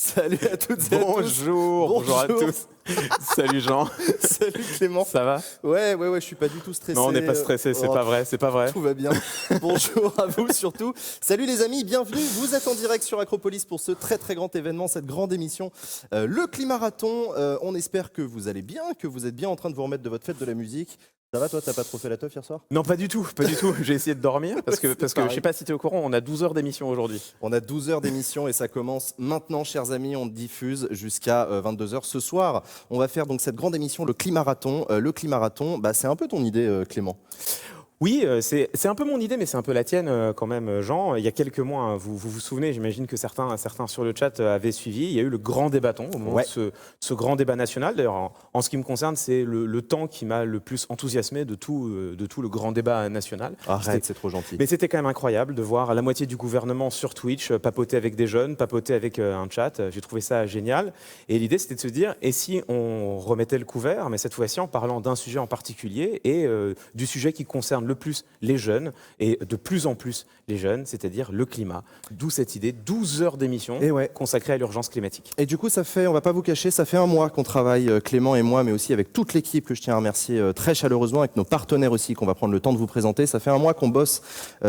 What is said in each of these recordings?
Salut à toutes et à tous. Bonjour à tous. Salut Jean. Salut Clément. Ça va? Ouais, je suis pas du tout stressé. Non, on n'est pas stressé, c'est pas vrai. Tout va bien. Bonjour à vous surtout. Salut les amis, bienvenue. Vous êtes en direct sur Acropolis pour ce très très grand événement, cette grande émission, le Climarathon. On espère que vous allez bien, que vous êtes bien en train de vous remettre de votre fête de la musique. Ça va, toi, t'as pas trop fait la teuf hier soir? Non, pas du tout. J'ai essayé de dormir parce que je sais pas si tu es au courant, on a 12 heures d'émission aujourd'hui. On a 12 heures d'émission et ça commence maintenant, chers amis. On diffuse jusqu'à 22 heures. Ce soir, on va faire donc cette grande émission, le Climarathon. Le Climarathon, c'est un peu ton idée, Clément. Oui, c'est un peu mon idée, mais c'est un peu la tienne quand même, Jean. Il y a quelques mois, hein, vous vous souvenez, j'imagine que certains sur le chat avaient suivi. Il y a eu le grand débatton, au moment de ce grand débat national. D'ailleurs, en ce qui me concerne, c'est le temps qui m'a le plus enthousiasmé de tout le grand débat national. Arrête, c'est trop gentil. Mais c'était quand même incroyable de voir la moitié du gouvernement sur Twitch papoter avec des jeunes, papoter avec un chat. J'ai trouvé ça génial. Et l'idée, c'était de se dire, et si on remettait le couvert, mais cette fois-ci en parlant d'un sujet en particulier et du sujet qui concerne le plus les jeunes, et de plus en plus les jeunes, c'est-à-dire le climat. D'où cette idée, 12 heures d'émission consacrée à l'urgence climatique. Et du coup, ça fait, on va pas vous cacher, ça fait un mois qu'on travaille, Clément et moi, mais aussi avec toute l'équipe que je tiens à remercier très chaleureusement, avec nos partenaires aussi, qu'on va prendre le temps de vous présenter. Ça fait un mois qu'on bosse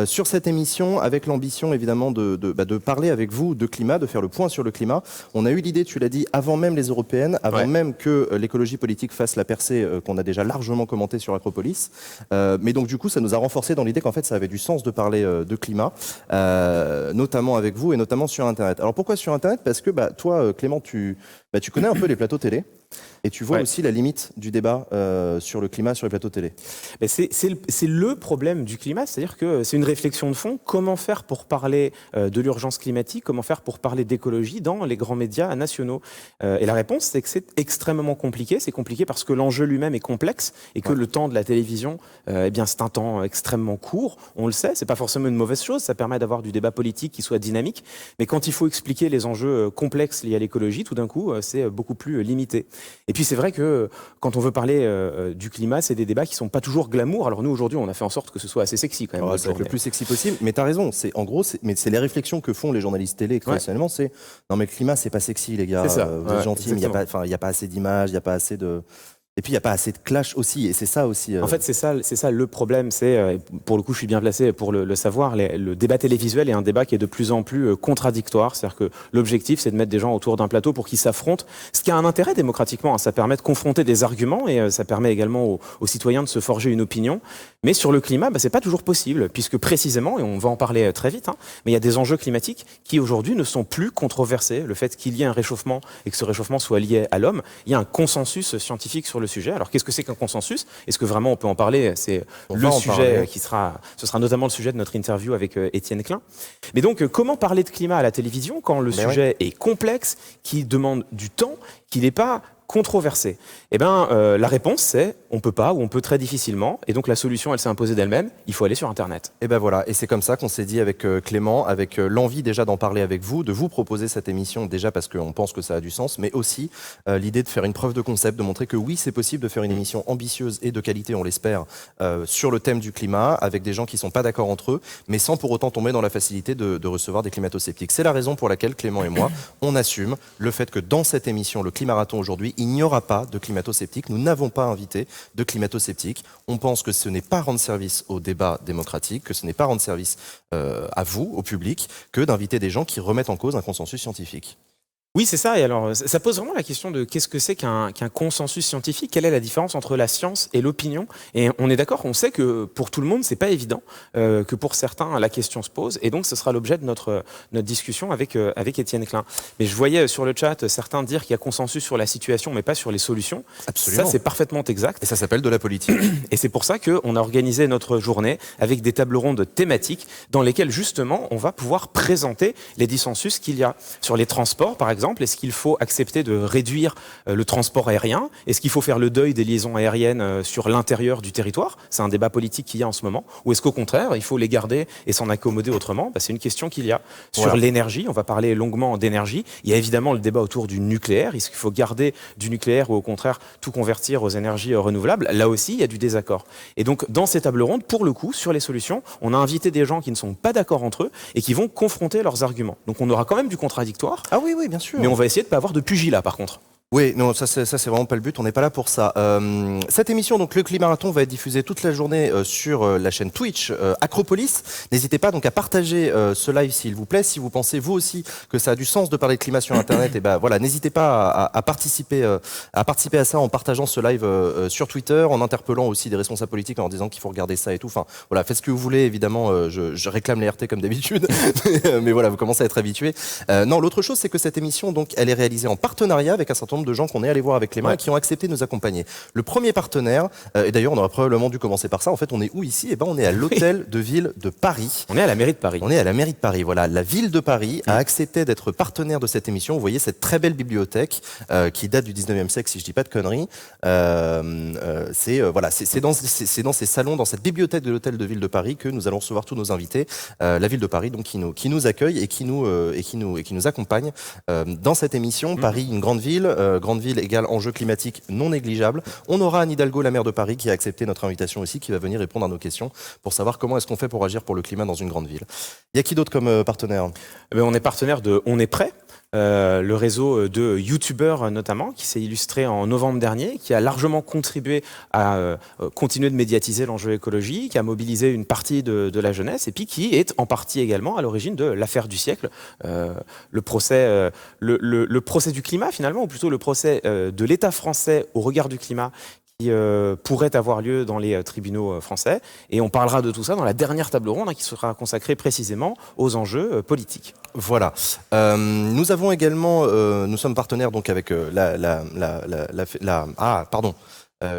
sur cette émission, avec l'ambition évidemment de parler avec vous de climat, de faire le point sur le climat. On a eu l'idée, tu l'as dit, avant même les européennes, avant même que l'écologie politique fasse la percée qu'on a déjà largement commentée sur Acropolis. Mais donc du coup, ça nous a renforcé dans l'idée qu'en fait, ça avait du sens de parler de climat, notamment avec vous et notamment sur Internet. Alors pourquoi sur Internet? Parce que toi, Clément, tu connais un peu les plateaux télé. Et tu vois aussi la limite du débat sur le climat sur les plateaux télé. C'est le problème du climat, c'est-à-dire que c'est une réflexion de fond. Comment faire pour parler de l'urgence climatique? Comment faire pour parler d'écologie dans les grands médias nationaux? Et la réponse, c'est que c'est extrêmement compliqué. C'est compliqué parce que l'enjeu lui-même est complexe et que le temps de la télévision, c'est un temps extrêmement court. On le sait, c'est pas forcément une mauvaise chose. Ça permet d'avoir du débat politique qui soit dynamique. Mais quand il faut expliquer les enjeux complexes liés à l'écologie, tout d'un coup, c'est beaucoup plus limité. Et puis c'est vrai que quand on veut parler du climat, c'est des débats qui sont pas toujours glamour. Alors nous aujourd'hui, on a fait en sorte que ce soit assez sexy quand même. Ça va être le plus sexy possible. Mais t'as raison. C'est en gros, mais c'est les réflexions que font les journalistes télé traditionnellement. C'est non mais le climat, c'est pas sexy les gars. Vous êtes gentils, mais il y a pas assez d'images, il y a pas assez de. Et puis il n'y a pas assez de clash aussi, et c'est ça aussi. En fait, c'est ça le problème. C'est pour le coup, je suis bien placé pour le savoir. Le débat télévisuel est un débat qui est de plus en plus contradictoire. C'est-à-dire que l'objectif, c'est de mettre des gens autour d'un plateau pour qu'ils s'affrontent. Ce qui a un intérêt démocratiquement, hein. Ça permet de confronter des arguments et ça permet également aux citoyens de se forger une opinion. Mais sur le climat, c'est pas toujours possible, puisque précisément, et on va en parler très vite, mais il y a des enjeux climatiques qui aujourd'hui ne sont plus controversés. Le fait qu'il y ait un réchauffement et que ce réchauffement soit lié à l'homme, il y a un consensus scientifique sur le sujet. Alors qu'est-ce que c'est qu'un consensus? Est-ce que vraiment on peut en parler? C'est le sujet ce sera notamment le sujet de notre interview avec Étienne Klein. Mais donc comment parler de climat à la télévision quand le sujet est complexe, qui demande du temps, qui n'est pas controversé? La réponse c'est on peut pas ou on peut très difficilement, et donc la solution elle s'est imposée d'elle-même, il faut aller sur Internet. Et voilà, et c'est comme ça qu'on s'est dit avec Clément, avec l'envie déjà d'en parler avec vous, de vous proposer cette émission déjà parce qu'on pense que ça a du sens, mais aussi l'idée de faire une preuve de concept, de montrer que oui c'est possible de faire une émission ambitieuse et de qualité, on l'espère, sur le thème du climat, avec des gens qui sont pas d'accord entre eux, mais sans pour autant tomber dans la facilité de recevoir des climato-sceptiques. C'est la raison pour laquelle Clément et moi, on assume le fait que dans cette émission, le Climarathon aujourd'hui, il n'y aura pas de climato-sceptiques. Nous n'avons pas invité de climato-sceptiques. On pense que ce n'est pas rendre service au débat démocratique, que ce n'est pas rendre service à vous, au public, que d'inviter des gens qui remettent en cause un consensus scientifique. Oui, c'est ça. Et alors, ça pose vraiment la question de qu'est-ce que c'est qu'un consensus scientifique? Quelle est la différence entre la science et l'opinion? Et on est d'accord, on sait que pour tout le monde, c'est pas évident, que pour certains, la question se pose. Et donc, ce sera l'objet de notre discussion avec Étienne Klein. Mais je voyais sur le chat certains dire qu'il y a consensus sur la situation, mais pas sur les solutions. Absolument. Ça, c'est parfaitement exact. Et ça s'appelle de la politique. Et c'est pour ça qu'on a organisé notre journée avec des tables rondes thématiques dans lesquelles, justement, on va pouvoir présenter les dissensus qu'il y a sur les transports, par exemple. Est-ce qu'il faut accepter de réduire le transport aérien? Est-ce qu'il faut faire le deuil des liaisons aériennes sur l'intérieur du territoire? C'est un débat politique qu'il y a en ce moment. Ou est-ce qu'au contraire, il faut les garder et s'en accommoder autrement? C'est une question qu'il y a. Sur l'énergie, on va parler longuement d'énergie. Il y a évidemment le débat autour du nucléaire. Est-ce qu'il faut garder du nucléaire ou au contraire tout convertir aux énergies renouvelables? Là aussi, il y a du désaccord. Et donc, dans ces tables rondes, pour le coup, sur les solutions, on a invité des gens qui ne sont pas d'accord entre eux et qui vont confronter leurs arguments. Donc, on aura quand même du contradictoire. Ah oui, bien sûr. sûr. Mais on va essayer de pas avoir de pugilat par contre. Oui, non, ça c'est vraiment pas le but, on n'est pas là pour ça. Cette émission, donc le Climarathon, va être diffusée toute la journée sur la chaîne Twitch Acropolis. N'hésitez pas donc à partager ce live s'il vous plaît. Si vous pensez vous aussi que ça a du sens de parler de climat sur Internet, et ben voilà, n'hésitez pas à participer à ça en partageant ce live sur Twitter, en interpellant aussi des responsables politiques en disant qu'il faut regarder ça et tout. Enfin voilà, faites ce que vous voulez. Évidemment, je réclame les RT comme d'habitude, mais voilà, vous commencez à être habitués. Non, l'autre chose, c'est que cette émission, donc, elle est réalisée en partenariat avec un certain nombre de gens qu'on est allé voir avec Clément et qui ont accepté de nous accompagner. Le premier partenaire, et d'ailleurs on aurait probablement dû commencer par ça, en fait on est où ici? Eh ben on est à l'hôtel de ville de Paris. On est à la mairie de Paris. On est à la mairie de Paris, voilà. La ville de Paris a accepté d'être partenaire de cette émission. Vous voyez cette très belle bibliothèque qui date du 19e siècle, si je dis pas de conneries. C'est dans ces salons, dans cette bibliothèque de l'hôtel de ville de Paris que nous allons recevoir tous nos invités. La ville de Paris donc qui nous accueille et qui nous accompagne dans cette émission. Paris, une grande ville égale enjeu climatique non négligeable. On aura Anne Hidalgo, la maire de Paris, qui a accepté notre invitation aussi, qui va venir répondre à nos questions pour savoir comment est-ce qu'on fait pour agir pour le climat dans une grande ville. Il y a qui d'autre comme partenaire? On est partenaire de On est prêt. Le réseau de youtubeurs notamment, qui s'est illustré en novembre dernier, qui a largement contribué à continuer de médiatiser l'enjeu écologique, à mobiliser une partie de la jeunesse, et puis qui est en partie également à l'origine de l'affaire du siècle, le procès du climat finalement, ou plutôt le procès de l'État français au regard du climat, qui pourrait avoir lieu dans les tribunaux français. Et on parlera de tout ça dans la dernière table ronde qui sera consacrée précisément aux enjeux politiques. Voilà. Nous avons également, nous sommes partenaires donc avec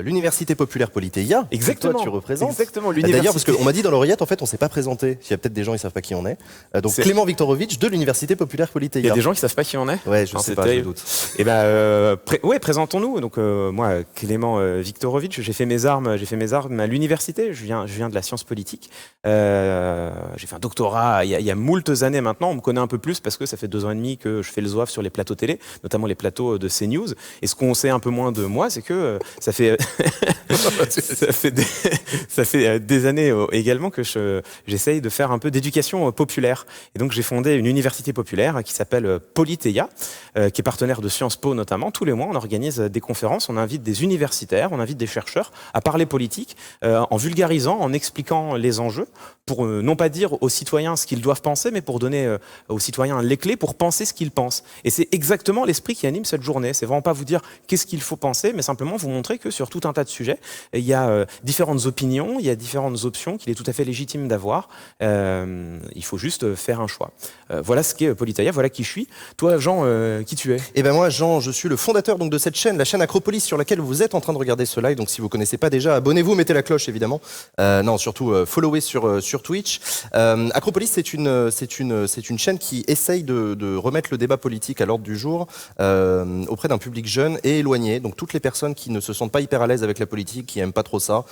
l'Université populaire Polytéia. Exactement. Toi, tu représentes. Exactement. L'université. D'ailleurs, parce qu'on m'a dit dans l'oreillette, en fait, on s'est pas présenté. Il y a peut-être des gens, ils savent pas qui on est. Donc Clément Viktorovitch de l'Université populaire Polytéia. Il y a des gens qui savent pas qui on est. Ouais, je sais pas, je doute. Et présentons-nous. Donc moi, Clément Viktorovitch, j'ai fait mes armes à l'université. Je viens de la science politique. J'ai fait un doctorat il y a moultes années maintenant. On me connaît un peu plus parce que ça fait 2 ans et demi que je fais le zouave sur les plateaux télé, notamment les plateaux de CNews. Et ce qu'on sait un peu moins de moi, c'est que ça fait des années également que j'essaye de faire un peu d'éducation populaire. Et donc j'ai fondé une université populaire qui s'appelle Polytéia, qui est partenaire de Sciences Po notamment. Tous les mois, on organise des conférences, on invite des universitaires, on invite des chercheurs à parler politique, en vulgarisant, en expliquant les enjeux, pour non pas dire aux citoyens ce qu'ils doivent penser, mais pour donner aux citoyens les clés pour penser ce qu'ils pensent. Et c'est exactement l'esprit qui anime cette journée. C'est vraiment pas vous dire qu'est-ce qu'il faut penser, mais simplement vous montrer que sur tout un tas de sujets, il y a différentes opinions, il y a différentes options qu'il est tout à fait légitime d'avoir. Il faut juste faire un choix. Voilà ce qu'est Polytéia, voilà qui je suis. Toi, Jean, qui tu es? Eh ben moi, Jean, je suis le fondateur donc de cette chaîne, la chaîne Acropolis, sur laquelle vous êtes en train de regarder ce live. Donc si vous connaissez pas déjà, abonnez-vous, mettez la cloche évidemment. Non, surtout followez sur Twitch. Acropolis, c'est une chaîne qui essaye de remettre le débat politique à l'ordre du jour auprès d'un public jeune et éloigné. Donc toutes les personnes qui ne se sentent pas hyper à l'aise avec la politique, qui aiment pas trop ça,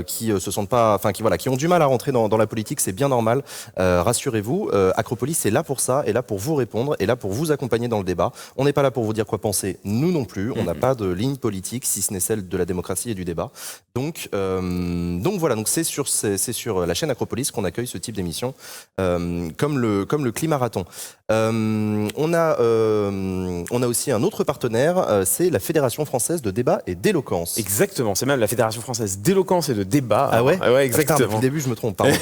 qui ont du mal à rentrer dans la politique, c'est bien normal. Rassurez-vous, Acropolis est là pour ça, est là pour vous répondre, est là pour vous accompagner dans le débat. On n'est pas là pour vous dire quoi penser, nous non plus. On n'a pas de ligne politique, si ce n'est celle de la démocratie et du débat. Donc voilà, donc c'est sur la chaîne Acropolis qu'on accueille ce type d'émission, comme le Climarathon. On a aussi un autre partenaire, c'est la Fédération française de débat et d'éloquence. Exactement, c'est même la Fédération française d'éloquence et de débat. Ah ouais? Ouais, exactement. Putain, depuis le début, je me trompe, pardon.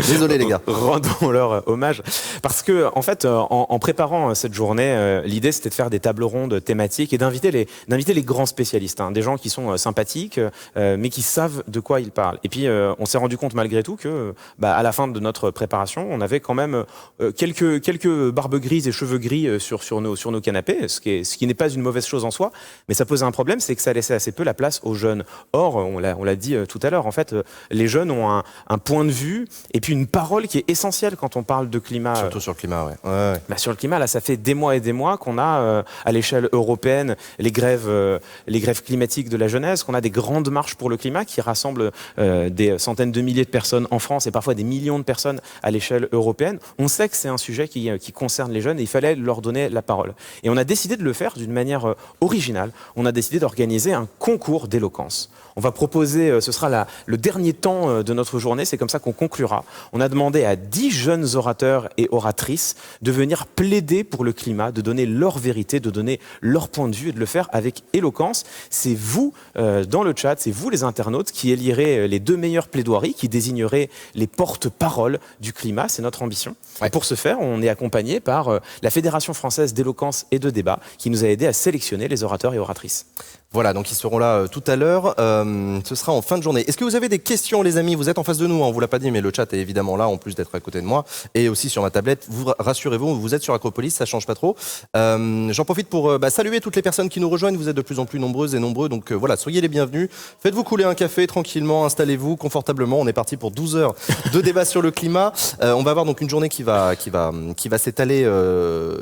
Désolé les gars. Rendons leur hommage. Parce que, en fait, en préparant cette journée, l'idée c'était de faire des tables rondes thématiques et d'inviter les grands spécialistes, des gens qui sont sympathiques, mais qui savent de quoi ils parlent. Et puis, on s'est rendu compte malgré tout que, à la fin de notre préparation, on avait quand même quelques barbes grises et cheveux gris sur nos canapés, ce qui n'est pas une mauvaise chose en soi, mais ça posait un problème, c'est que ça laissait assez peu la place aux jeunes. Or, on l'a dit tout à l'heure, en fait, les jeunes ont un point de vue et puis une parole qui est essentielle quand on parle de climat. Surtout sur le climat, ouais. Sur le climat, là, ça fait des mois et des mois qu'on a, à l'échelle européenne, les grèves climatiques de la jeunesse, qu'on a des grandes marches pour le climat qui rassemblent des centaines de milliers de personnes en France et parfois des millions de personnes à l'échelle européenne. On sait que c'est un sujet qui concerne les jeunes et il fallait leur donner la parole. Et on a décidé de le faire d'une manière originale. On a décidé d'organiser un concours concours d'éloquence. On va proposer, ce sera le dernier temps de notre journée, c'est comme ça qu'on conclura. On a demandé à 10 jeunes orateurs et oratrices de venir plaider pour le climat, de donner leur vérité, de donner leur point de vue et de le faire avec éloquence. C'est vous, dans le chat, c'est vous les internautes qui élirez les 2 meilleures plaidoiries, qui désignerez les porte-paroles du climat, c'est notre ambition. Ouais. Et pour ce faire, on est accompagné par la Fédération française d'éloquence et de débat, qui nous a aidé à sélectionner les orateurs et oratrices. Voilà, donc ils seront là tout à l'heure. Ce sera en fin de journée. Est-ce que vous avez des questions, les amis? Vous êtes en face de nous, on vous l'a pas dit, mais le chat est évidemment là, en plus d'être à côté de moi, et aussi sur ma tablette. Rassurez-vous, vous êtes sur Acropolis, ça change pas trop. J'en profite pour saluer toutes les personnes qui nous rejoignent. Vous êtes de plus en plus nombreuses et nombreux, donc voilà, soyez les bienvenus. Faites-vous couler un café tranquillement, installez-vous confortablement. On est parti pour 12 heures de débat sur le climat. On va avoir donc une journée qui va s'étaler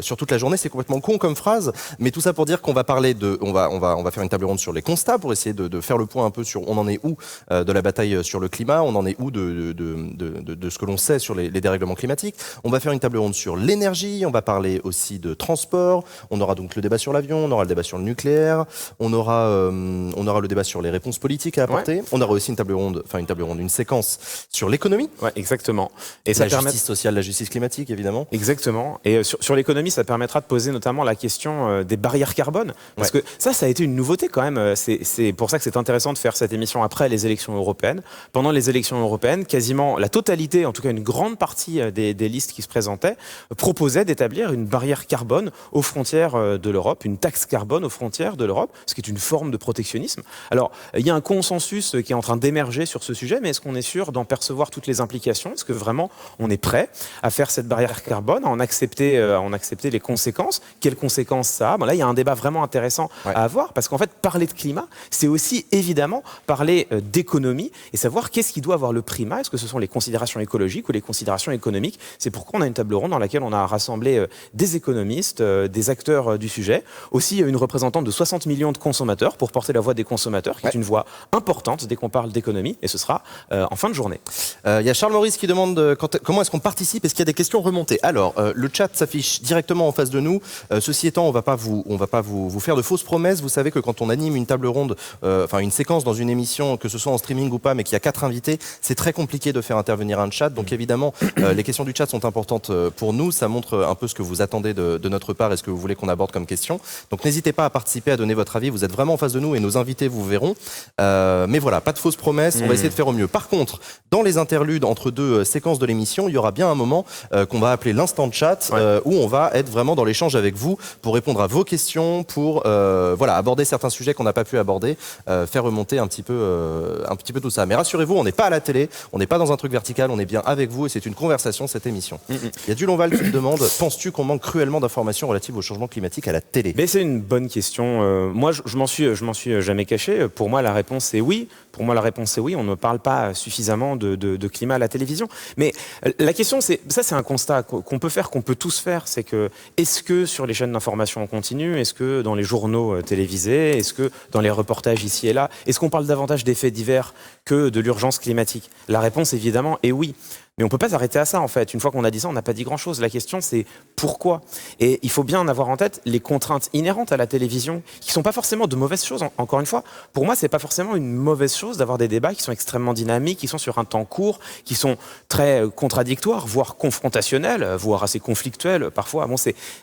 sur toute la journée. C'est complètement con comme phrase, mais tout ça pour dire qu'on va parler de, on va faire une table ronde sur les constats pour essayer de faire le point un peu sur on en est où de la bataille sur le climat, on en est où de ce que l'on sait sur les dérèglements climatiques. On va faire une table ronde sur l'énergie, on va parler aussi de transport, on aura donc le débat sur l'avion, on aura le débat sur le nucléaire, on aura le débat sur les réponses politiques à apporter, ouais. On aura aussi une séquence sur l'économie. Ouais, exactement. Et la justice sociale, la justice climatique, évidemment. Exactement. Et sur l'économie, ça permettra de poser notamment la question des barrières carbone. Parce que ça a été une nouveauté quand même. C'est pour ça que c'est intéressant de faire cette émission après les élections européennes. Pendant les élections européennes, quasiment la totalité, en tout cas une grande partie des listes qui se présentaient, proposaient d'établir une barrière carbone aux frontières de l'Europe, une taxe carbone aux frontières de l'Europe, ce qui est une forme de protectionnisme. Alors, il y a un consensus qui est en train d'émerger sur ce sujet, mais est-ce qu'on est sûr d'en percevoir toutes les implications? Est-ce que vraiment on est prêt à faire cette barrière carbone, à en accepter les conséquences? Quelles conséquences ça a? Bon, là, il y a un débat vraiment intéressant à avoir, parce qu'en fait, parler de climat, c'est aussi évidemment parler d'économie et savoir qu'est-ce qui doit avoir le primat. Est-ce que ce sont les considérations écologiques ou les considérations économiques? C'est pourquoi on a une table ronde dans laquelle on a rassemblé des économistes, des acteurs du sujet, aussi une représentante de 60 millions de consommateurs pour porter la voix des consommateurs, qui est une voix importante dès qu'on parle d'économie, et ce sera en fin de journée. Il y a Charles Maurice qui demande comment est-ce qu'on participe, est-ce qu'il y a des questions remontées? Alors, le chat s'affiche directement en face de nous. Ceci étant, on va pas vous faire de fausses promesses. Vous savez que quand on anime une table ronde, une séquence dans une émission, que ce soit en streaming ou pas, mais qu'il y a 4 invités, c'est très compliqué de faire intervenir un chat. Donc évidemment, les questions du chat sont importantes pour nous. Ça montre un peu ce que vous attendez de notre part et ce que vous voulez qu'on aborde comme question. Donc n'hésitez pas à participer, à donner votre avis. Vous êtes vraiment en face de nous et nos invités vous verront. Mais voilà, pas de fausses promesses. On va essayer de faire au mieux. Par contre, dans les interludes entre 2 séquences de l'émission, il y aura bien un moment qu'on va appeler l'instant chat, où on va être vraiment dans l'échange avec vous pour répondre à vos questions, pour aborder certains sujets qu'on n'a pas pu aborder, faire remonter un petit peu tout ça. Mais rassurez-vous, on n'est pas à la télé, on n'est pas dans un truc vertical, on est bien avec vous et c'est une conversation, cette émission. Il y a Dulonval qui me demande, penses-tu qu'on manque cruellement d'informations relatives au changement climatique à la télé? Mais c'est une bonne question. Moi, je m'en suis jamais caché. Pour moi, la réponse est oui. On ne parle pas suffisamment de climat à la télévision. Mais la question, c'est un constat qu'on peut faire, qu'on peut tous faire. C'est que, est-ce que sur les chaînes d'information en continu, est-ce que dans les journaux télévisés, est-ce que dans les reportages ici et là, est-ce qu'on parle davantage des faits divers que de l'urgence climatique? La réponse, évidemment, est oui. Mais on ne peut pas s'arrêter à ça, en fait. Une fois qu'on a dit ça, on n'a pas dit grand-chose. La question, c'est pourquoi? Et il faut bien en avoir en tête les contraintes inhérentes à la télévision, qui ne sont pas forcément de mauvaises choses. Encore une fois, pour moi, ce n'est pas forcément une mauvaise chose d'avoir des débats qui sont extrêmement dynamiques, qui sont sur un temps court, qui sont très contradictoires, voire confrontationnels, voire assez conflictuels parfois. Bon,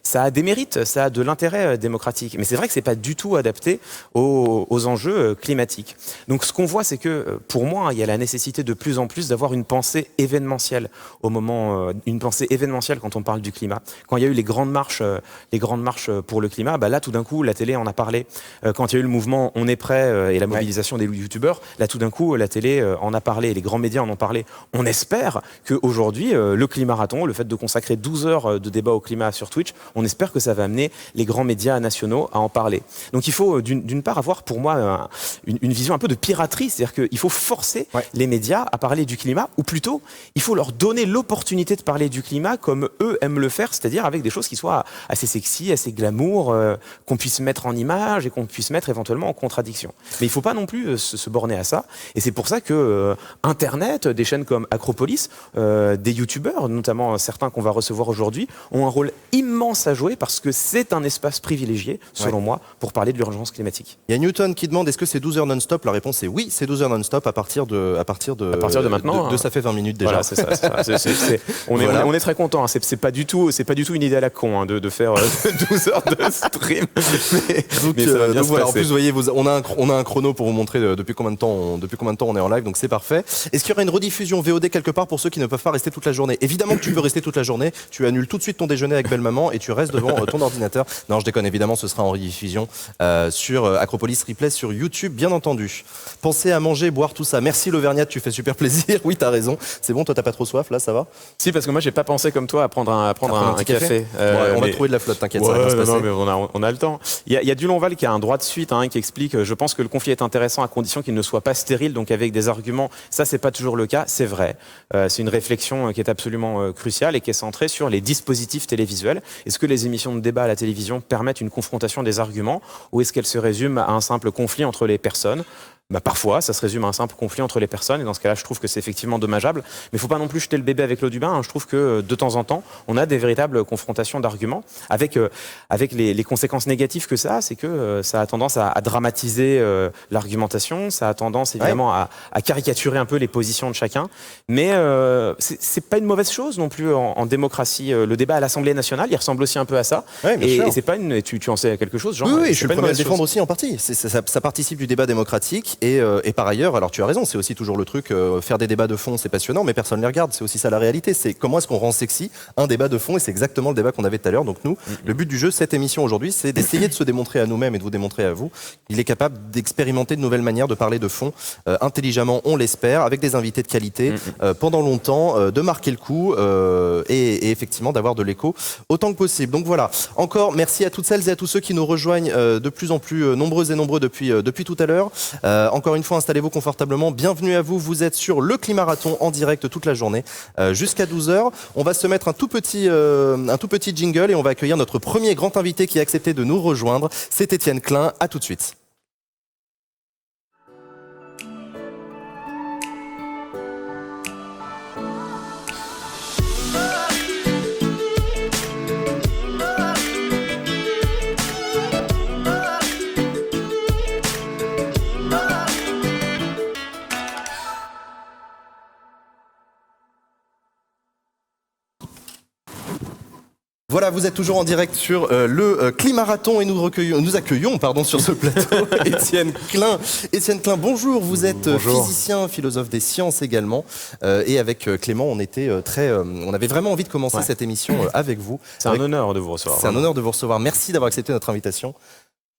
ça a des mérites, ça a de l'intérêt démocratique. Mais c'est vrai que ce n'est pas du tout adapté aux enjeux climatiques. Donc ce qu'on voit, c'est que, pour moi, il y a la nécessité de plus en plus d'avoir une pensée événementielle une pensée événementielle quand on parle du climat. Quand il y a eu les grandes marches pour le climat, là tout d'un coup la télé en a parlé. Quand il y a eu le mouvement On est prêt et la mobilisation des youtubeurs, là tout d'un coup la télé en a parlé, les grands médias en ont parlé. On espère qu'aujourd'hui le Climarathon, le fait de consacrer 12 heures de débat au climat sur Twitch, on espère que ça va amener les grands médias nationaux à en parler. Donc il faut d'une part avoir pour moi une vision un peu de piraterie, c'est-à-dire qu'il faut forcer les médias à parler du climat, ou plutôt il faut faut leur donner l'opportunité de parler du climat comme eux aiment le faire, c'est-à-dire avec des choses qui soient assez sexy, assez glamour, qu'on puisse mettre en image et qu'on puisse mettre éventuellement en contradiction. Mais il ne faut pas non plus se borner à ça. Et c'est pour ça que Internet, des chaînes comme Acropolis, des youtubeurs, notamment certains qu'on va recevoir aujourd'hui, ont un rôle immense à jouer parce que c'est un espace privilégié, selon moi, pour parler de l'urgence climatique. Il y a Newton qui demande est-ce que c'est 12 heures non-stop? La réponse est oui, c'est 12 heures non-stop à partir de maintenant. Ça fait 20 minutes déjà. Voilà, c'est ça. On est très content. C'est pas du tout une idée à la con de faire 12 heures de stream. Mais ça va bien se voilà, en passer. plus, vous voyez, on a un chrono pour vous montrer depuis combien de temps on est en live, donc c'est parfait. Est-ce qu'il y aura une rediffusion VOD quelque part pour ceux qui ne peuvent pas rester toute la journée? Évidemment que tu peux rester toute la journée. Tu annules tout de suite ton déjeuner avec belle-maman et tu restes devant ton ordinateur. Non, je déconne, évidemment, ce sera en rediffusion sur Acropolis Replay sur YouTube, bien entendu. Pensez à manger, boire, tout ça. Merci l'Auvergnat, tu fais super plaisir. Oui, t'as raison. C'est bon, toi, t'as pas trop soif, là, ça va? Si, parce que moi, j'ai pas pensé comme toi à prendre un café. On va trouver de la flotte, t'inquiète, ça va bien se passer. Non, mais on a le temps. Il y a Dulonval qui a un droit de suite qui explique je pense que le conflit est intéressant à condition qu'il ne soit pas stérile, donc avec des arguments. Ça, c'est pas toujours le cas, c'est vrai. C'est une réflexion qui est absolument cruciale et qui est centrée sur les dispositifs télévisuels. Est-ce que les émissions de débat à la télévision permettent une confrontation des arguments ou est-ce qu'elles se résument à un simple conflit entre les personnes? Parfois, ça se résume à un simple conflit entre les personnes, et dans ce cas-là, je trouve que c'est effectivement dommageable. Mais il ne faut pas non plus jeter le bébé avec l'eau du bain. Je trouve que de temps en temps, on a des véritables confrontations d'arguments, avec les conséquences négatives que ça a, c'est que ça a tendance à dramatiser l'argumentation, ça a tendance évidemment à caricaturer un peu les positions de chacun. Mais c'est pas une mauvaise chose non plus en démocratie. Le débat à l'Assemblée nationale, il ressemble aussi un peu à ça. Ouais, et c'est pas une. Tu en sais quelque chose, Jean? Oui, je suis le premier à le défendre aussi en partie. Ça participe du débat démocratique. Et par ailleurs, alors tu as raison, c'est aussi toujours le truc, faire des débats de fond, c'est passionnant, mais personne ne les regarde. C'est aussi ça la réalité. C'est comment est-ce qu'on rend sexy un débat de fond, et c'est exactement le débat qu'on avait tout à l'heure. Donc nous, le but du jeu, cette émission aujourd'hui, c'est d'essayer de se démontrer à nous-mêmes et de vous démontrer à vous qu'il est capable d'expérimenter de nouvelles manières de parler de fond, intelligemment, on l'espère, avec des invités de qualité, pendant longtemps, de marquer le coup et effectivement d'avoir de l'écho autant que possible. Donc voilà, encore merci à toutes celles et à tous ceux qui nous rejoignent de plus en plus nombreuses et nombreux depuis tout à l'heure. Encore une fois, installez-vous confortablement. Bienvenue à vous. Vous êtes sur le Climarathon en direct toute la journée jusqu'à 12h. On va se mettre un tout petit jingle et on va accueillir notre premier grand invité qui a accepté de nous rejoindre. C'est Étienne Klein. À tout de suite. Voilà, vous êtes toujours en direct sur le Climarathon et nous accueillons sur ce plateau Étienne Klein. Étienne Klein, bonjour, vous êtes physicien, philosophe des sciences également. Et avec Clément, on avait vraiment envie de commencer cette émission avec vous. C'est un honneur de vous recevoir. C'est un honneur de vous recevoir. Merci d'avoir accepté notre invitation.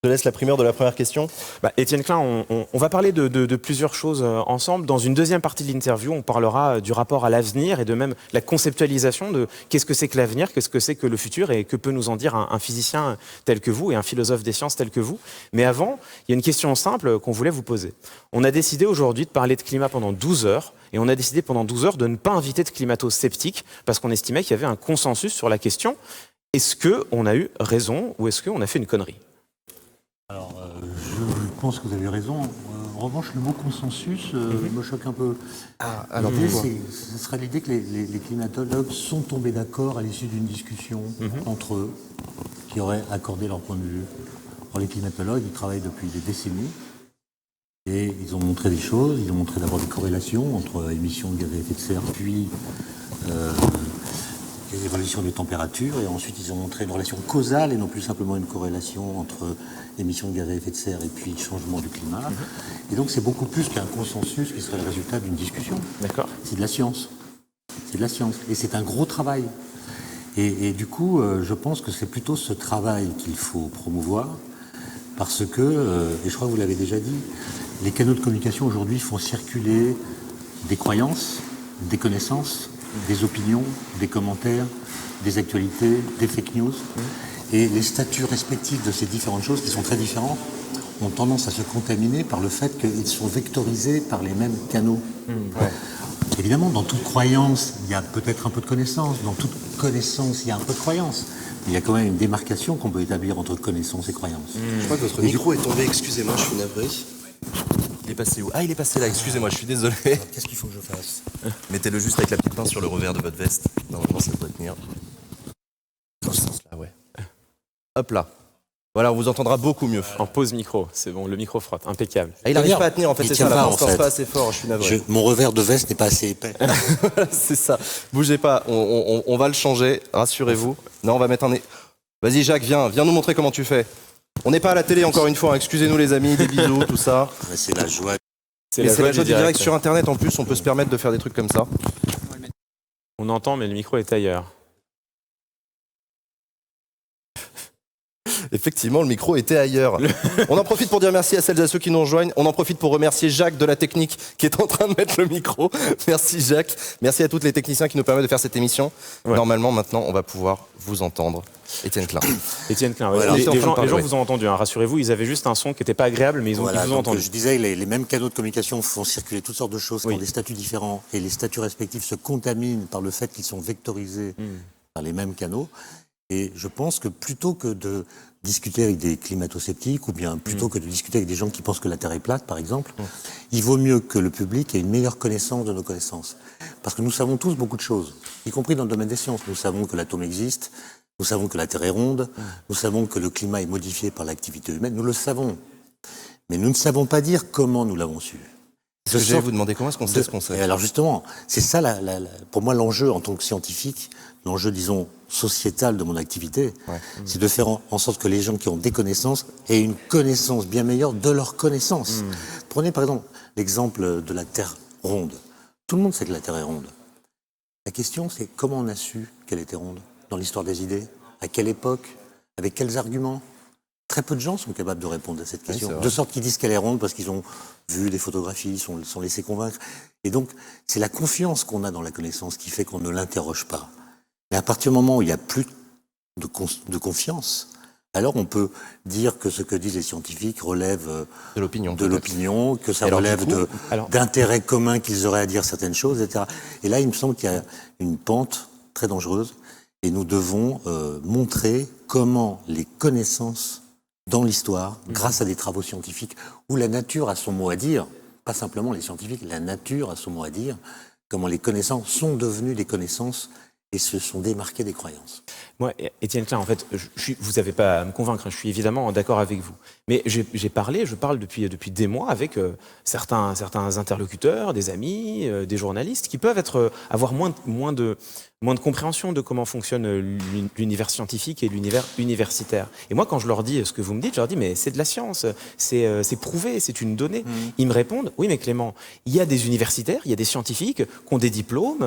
Je te laisse la primeur de la première question. Étienne Klein, on va parler de plusieurs choses ensemble. Dans une deuxième partie de l'interview, on parlera du rapport à l'avenir et de même la conceptualisation de qu'est-ce que c'est que l'avenir, qu'est-ce que c'est que le futur et que peut nous en dire un physicien tel que vous et un philosophe des sciences tel que vous. Mais avant, il y a une question simple qu'on voulait vous poser. On a décidé aujourd'hui de parler de climat pendant 12 heures et on a décidé pendant 12 heures de ne pas inviter de climato-sceptiques parce qu'on estimait qu'il y avait un consensus sur la question. Est-ce qu'on a eu raison ou est-ce qu'on a fait une connerie ? Alors, je pense que vous avez raison. En revanche, le mot consensus me choque un peu. Alors ce serait l'idée que les climatologues sont tombés d'accord à l'issue d'une discussion entre eux, qui auraient accordé leur point de vue. Alors, les climatologues, ils travaillent depuis des décennies et ils ont montré des choses. Ils ont montré d'abord des corrélations entre émissions de gaz à effet de serre, puis évolution des températures, et ensuite ils ont montré une relation causale et non plus simplement une corrélation entre émissions de gaz à effet de serre et puis changement du climat. Et donc c'est beaucoup plus qu'un consensus qui serait le résultat d'une discussion. D'accord. C'est de la science. C'est de la science. Et c'est un gros travail. Et du coup, je pense que c'est plutôt ce travail qu'il faut promouvoir, parce que, et je crois que vous l'avez déjà dit, les canaux de communication aujourd'hui font circuler des croyances, des connaissances, des opinions, des commentaires, des actualités, des fake news. Et les statuts respectifs de ces différentes choses, qui sont très différentes, ont tendance à se contaminer par le fait qu'ils sont vectorisés par les mêmes canaux. Évidemment, dans toute croyance, il y a peut-être un peu de connaissance. Dans toute connaissance, il y a un peu de croyance. Il y a quand même une démarcation qu'on peut établir entre connaissance et croyance. Je crois que votre micro est tombé, excusez-moi, je suis navré. Il est passé où? Ah, il est passé là, excusez-moi, je suis désolé. Qu'est-ce qu'il faut que je fasse? Mettez-le juste avec la petite pince sur le revers de votre veste. Normalement, ça doit tenir. Dans ce sens-là, ouais. Hop là. Voilà, on vous entendra beaucoup mieux. En pause micro, c'est bon, le micro frotte, impeccable. Ah, il n'arrive pas à tenir, en fait, Il c'est tient ça, la pas, pince en fait. pas assez fort, je suis navré. Mon revers de veste n'est pas assez épais. C'est ça. Bougez pas, on va le changer, rassurez-vous. Non, on va mettre un... Vas-y Jacques, viens nous montrer comment tu fais. On n'est pas à la télé encore une fois, hein. Excusez-nous les amis, des bisous, tout ça. C'est la joie. Mais c'est la joie du direct sur internet en plus, on peut se permettre de faire des trucs comme ça. On entend, mais le micro est ailleurs. Effectivement, le micro était ailleurs. On en profite pour dire merci à celles et à ceux qui nous rejoignent. On en profite pour remercier Jacques de la technique qui est en train de mettre le micro. Merci Jacques. Merci à tous les techniciens qui nous permettent de faire cette émission. Ouais. Normalement, maintenant, on va pouvoir vous entendre. Étienne Klein. Étienne Klein, ouais. Voilà, les gens vous ont entendu, hein. Rassurez-vous, ils avaient juste un son qui n'était pas agréable, mais ils vous ont entendu. Je disais, les mêmes canaux de communication font circuler toutes sortes de choses qui ont des statuts différents, et les statuts respectifs se contaminent par le fait qu'ils sont vectorisés par les mêmes canaux. Et je pense que plutôt que de discuter avec des climato-sceptiques, ou bien plutôt que de discuter avec des gens qui pensent que la Terre est plate, par exemple, il vaut mieux que le public ait une meilleure connaissance de nos connaissances. Parce que nous savons tous beaucoup de choses, y compris dans le domaine des sciences. Nous savons que l'atome existe, nous savons que la Terre est ronde, nous savons que le climat est modifié par l'activité humaine, nous le savons. Mais nous ne savons pas dire comment nous l'avons su. Je vais vous demander comment est-ce qu'on sait ce qu'on sait. Et alors justement, c'est ça, pour moi, l'enjeu en tant que scientifique, l'enjeu, disons, sociétal de mon activité, c'est de faire en sorte que les gens qui ont des connaissances aient une connaissance bien meilleure de leurs connaissances. Prenez par exemple l'exemple de la Terre ronde. Tout le monde sait que la Terre est ronde. La question, c'est comment on a su qu'elle était ronde dans l'histoire des idées, à quelle époque, avec quels arguments. Très peu de gens sont capables de répondre à cette question. De sorte qu'ils disent qu'elle est ronde parce qu'ils ont vu des photographies, sont laissés convaincre. Et donc, c'est la confiance qu'on a dans la connaissance qui fait qu'on ne l'interroge pas. Mais à partir du moment où il n'y a plus de confiance, alors on peut dire que ce que disent les scientifiques relève de l'opinion, que ça relève d'intérêts communs qu'ils auraient à dire certaines choses, etc. Et là, il me semble qu'il y a une pente très dangereuse et nous devons montrer comment les connaissances dans l'histoire, grâce à des travaux scientifiques, où la nature a son mot à dire, pas simplement les scientifiques, la nature a son mot à dire, comment les connaissances sont devenues des connaissances et se sont démarquées des croyances. Moi, Étienne Klein, en fait, vous n'avez pas à me convaincre, je suis évidemment d'accord avec vous. Mais je parle depuis des mois avec certains interlocuteurs, des amis, des journalistes, qui peuvent avoir moins de compréhension de comment fonctionne l'univers scientifique et l'univers universitaire. Et moi, quand je leur dis ce que vous me dites, je leur dis mais c'est de la science, c'est prouvé, c'est une donnée. Ils me répondent oui mais Clément, il y a des universitaires, il y a des scientifiques qui ont des diplômes,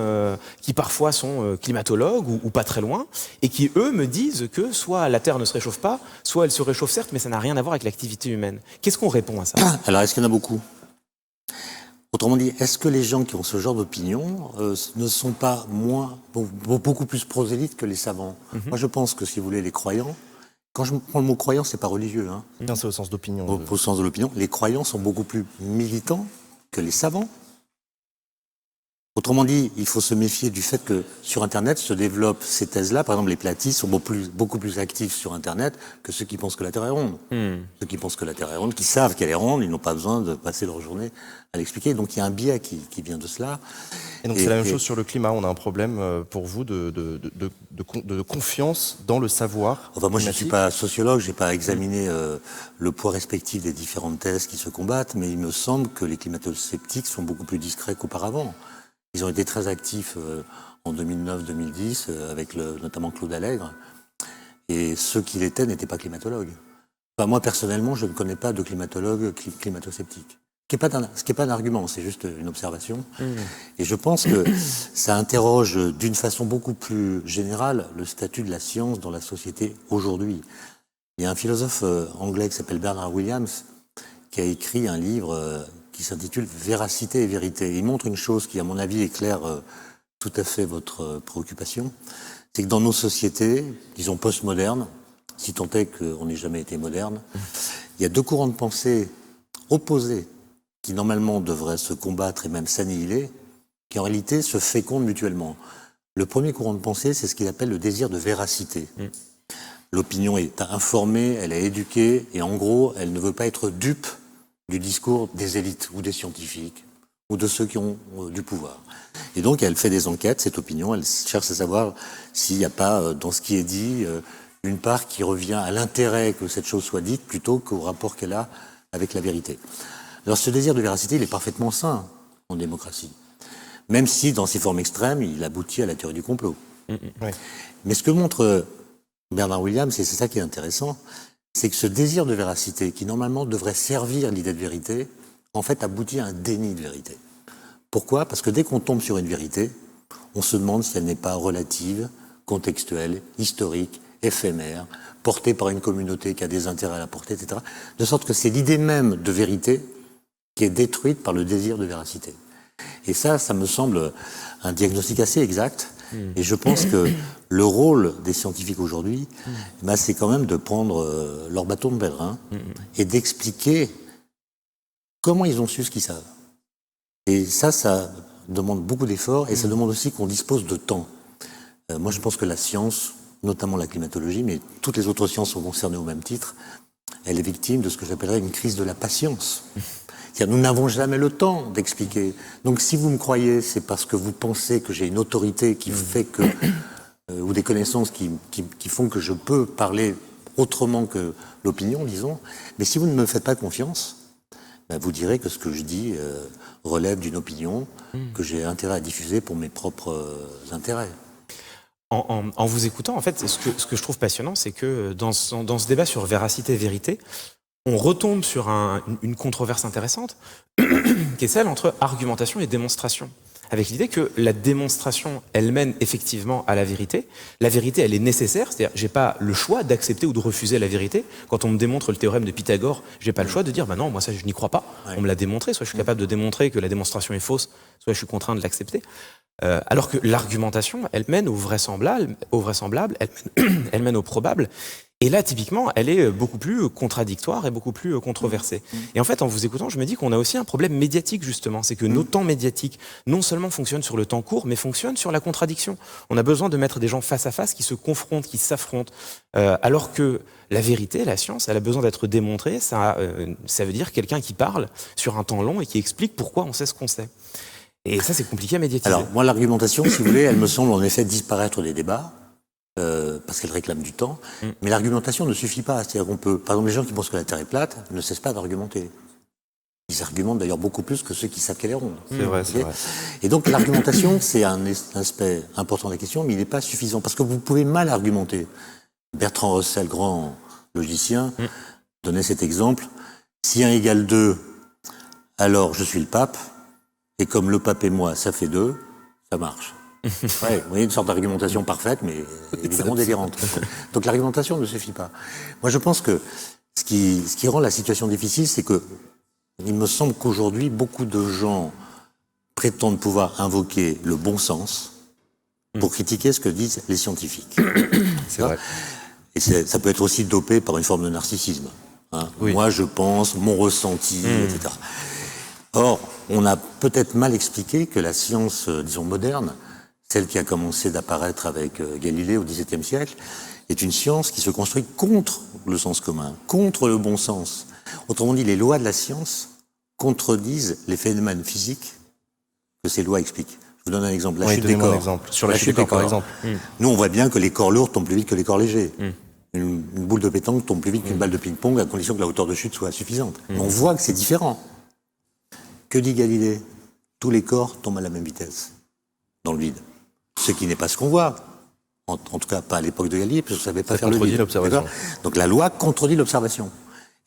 qui parfois sont climatologues ou pas très loin, et qui eux me disent que soit la Terre ne se réchauffe pas, soit elle se réchauffe certes, mais ça n'a rien à voir avec l'activité humaine. Qu'est-ce qu'on répond à ça? Alors est-ce qu'il y en a beaucoup? Autrement dit, est-ce que les gens qui ont ce genre d'opinion ne sont pas beaucoup plus prosélytes que les savants? Moi, je pense que, si vous voulez, les croyants, quand je prends le mot croyant, c'est pas religieux. Hein. Non, c'est au sens d'opinion. Au sens de l'opinion, les croyants sont beaucoup plus militants que les savants. Autrement dit, il faut se méfier du fait que sur Internet se développent ces thèses-là. Par exemple, les platistes sont beaucoup plus actifs sur Internet que ceux qui pensent que la Terre est ronde. Ceux qui pensent que la Terre est ronde, qui savent qu'elle est ronde, ils n'ont pas besoin de passer leur journée à l'expliquer. Donc il y a un biais qui vient de cela. Et donc c'est la même chose sur le climat. On a un problème pour vous de confiance dans le savoir. Enfin, moi, je ne suis pas sociologue, je n'ai pas examiné le poids respectif des différentes thèses qui se combattent, mais il me semble que les climato-sceptiques sont beaucoup plus discrets qu'auparavant. Ils ont été très actifs en 2009-2010, avec notamment Claude Allègre. Et ceux qui l'étaient n'étaient pas climatologues. Enfin, moi, personnellement, je ne connais pas de climatologue climato-sceptique. Ce qui n'est pas un argument, c'est juste une observation. Et je pense que ça interroge d'une façon beaucoup plus générale le statut de la science dans la société aujourd'hui. Il y a un philosophe anglais qui s'appelle Bernard Williams qui a écrit un livre qui s'intitule « Véracité et vérité ». Il montre une chose qui, à mon avis, éclaire tout à fait votre préoccupation. C'est que dans nos sociétés, disons postmodernes, si tant est qu'on n'ait jamais été moderne, il y a deux courants de pensée opposés qui, normalement, devraient se combattre et même s'annihiler, qui en réalité se fécondent mutuellement. Le premier courant de pensée, c'est ce qu'il appelle le désir de véracité. L'opinion est informée, elle est éduquée, et en gros, elle ne veut pas être dupe du discours des élites ou des scientifiques ou de ceux qui ont du pouvoir. Et donc, elle fait des enquêtes, cette opinion, elle cherche à savoir s'il n'y a pas, dans ce qui est dit, une part qui revient à l'intérêt que cette chose soit dite plutôt qu'au rapport qu'elle a avec la vérité. Alors, ce désir de véracité, il est parfaitement sain en démocratie. Même si, dans ses formes extrêmes, il aboutit à la théorie du complot. Oui. Mais ce que montre Bernard Williams, et c'est ça qui est intéressant, c'est que ce désir de véracité, qui normalement devrait servir l'idée de vérité, en fait aboutit à un déni de vérité. Pourquoi ? Parce que dès qu'on tombe sur une vérité, on se demande si elle n'est pas relative, contextuelle, historique, éphémère, portée par une communauté qui a des intérêts à la porter, etc. De sorte que c'est l'idée même de vérité qui est détruite par le désir de véracité. Et ça me semble un diagnostic assez exact. Et je pense que le rôle des scientifiques aujourd'hui, c'est quand même de prendre leur bâton de pèlerin et d'expliquer comment ils ont su ce qu'ils savent. Et ça demande beaucoup d'efforts et ça demande aussi qu'on dispose de temps. Moi, je pense que la science, notamment la climatologie, mais toutes les autres sciences sont concernées au même titre, elle est victime de ce que j'appellerais une crise de la patience. C'est-à-dire, nous n'avons jamais le temps d'expliquer. Donc, si vous me croyez, c'est parce que vous pensez que j'ai une autorité qui fait que, ou des connaissances qui font que je peux parler autrement que l'opinion, disons. Mais si vous ne me faites pas confiance, vous direz que ce que je dis relève d'une opinion que j'ai intérêt à diffuser pour mes propres intérêts. En vous écoutant, en fait, ce que je trouve passionnant, c'est que dans ce débat sur véracité et vérité, on retombe sur une controverse intéressante, qui est celle entre argumentation et démonstration. Avec l'idée que la démonstration, elle mène effectivement à la vérité. La vérité, elle est nécessaire, c'est-à-dire j'ai pas le choix d'accepter ou de refuser la vérité. Quand on me démontre le théorème de Pythagore, j'ai pas le choix de dire bah non, moi ça je n'y crois pas. On me l'a démontré, soit je suis capable de démontrer que la démonstration est fausse, soit je suis contraint de l'accepter. Alors que l'argumentation, elle mène au vraisemblable, elle mène au probable. Et là, typiquement, elle est beaucoup plus contradictoire et beaucoup plus controversée. Et en fait, en vous écoutant, je me dis qu'on a aussi un problème médiatique, justement. C'est que nos temps médiatiques, non seulement fonctionnent sur le temps court, mais fonctionnent sur la contradiction. On a besoin de mettre des gens face à face qui se confrontent, qui s'affrontent. Alors que la vérité, la science, elle a besoin d'être démontrée. Ça veut dire quelqu'un qui parle sur un temps long et qui explique pourquoi on sait ce qu'on sait. Et ça, c'est compliqué à médiatiser. Alors, moi, l'argumentation, si vous voulez, elle me semble en effet disparaître des débats. Parce qu'elle réclame du temps, mais l'argumentation ne suffit pas. C'est-à-dire qu'on peut, par exemple, les gens qui pensent que la Terre est plate ne cessent pas d'argumenter. Ils argumentent d'ailleurs beaucoup plus que ceux qui savent qu'elle est ronde. C'est vrai, c'est vrai. Et donc l'argumentation, c'est un aspect important de la question, mais il n'est pas suffisant parce que vous pouvez mal argumenter. Bertrand Russell, grand logicien, donnait cet exemple. Si 1 égale 2, alors je suis le pape, et comme le pape et moi, ça fait 2, ça marche. Ouais, vous voyez, une sorte d'argumentation parfaite, mais évidemment délirante. Donc l'argumentation ne suffit pas. Moi, je pense que ce qui rend la situation difficile, c'est que il me semble qu'aujourd'hui, beaucoup de gens prétendent pouvoir invoquer le bon sens pour critiquer ce que disent les scientifiques. C'est vrai. Et ça peut être aussi dopé par une forme de narcissisme. Hein. Oui. Moi, je pense, mon ressenti, etc. Or, on a peut-être mal expliqué que la science, disons, moderne, celle qui a commencé d'apparaître avec Galilée au XVIIe siècle, est une science qui se construit contre le sens commun, contre le bon sens. Autrement dit, les lois de la science contredisent les phénomènes physiques que ces lois expliquent. Je vous donne un exemple. La chute des corps. Exemple. Sur la chute des corps, par exemple. Nous, on voit bien que les corps lourds tombent plus vite que les corps légers. Une boule de pétanque tombe plus vite qu'une balle de ping-pong à condition que la hauteur de chute soit suffisante. Mais on voit que c'est différent. Que dit Galilée ? Tous les corps tombent à la même vitesse, dans le vide. Ce qui n'est pas ce qu'on voit. En tout cas, pas à l'époque de Galilée, parce que ça ne savait pas faire le vide. L'observation. Donc la loi contredit l'observation.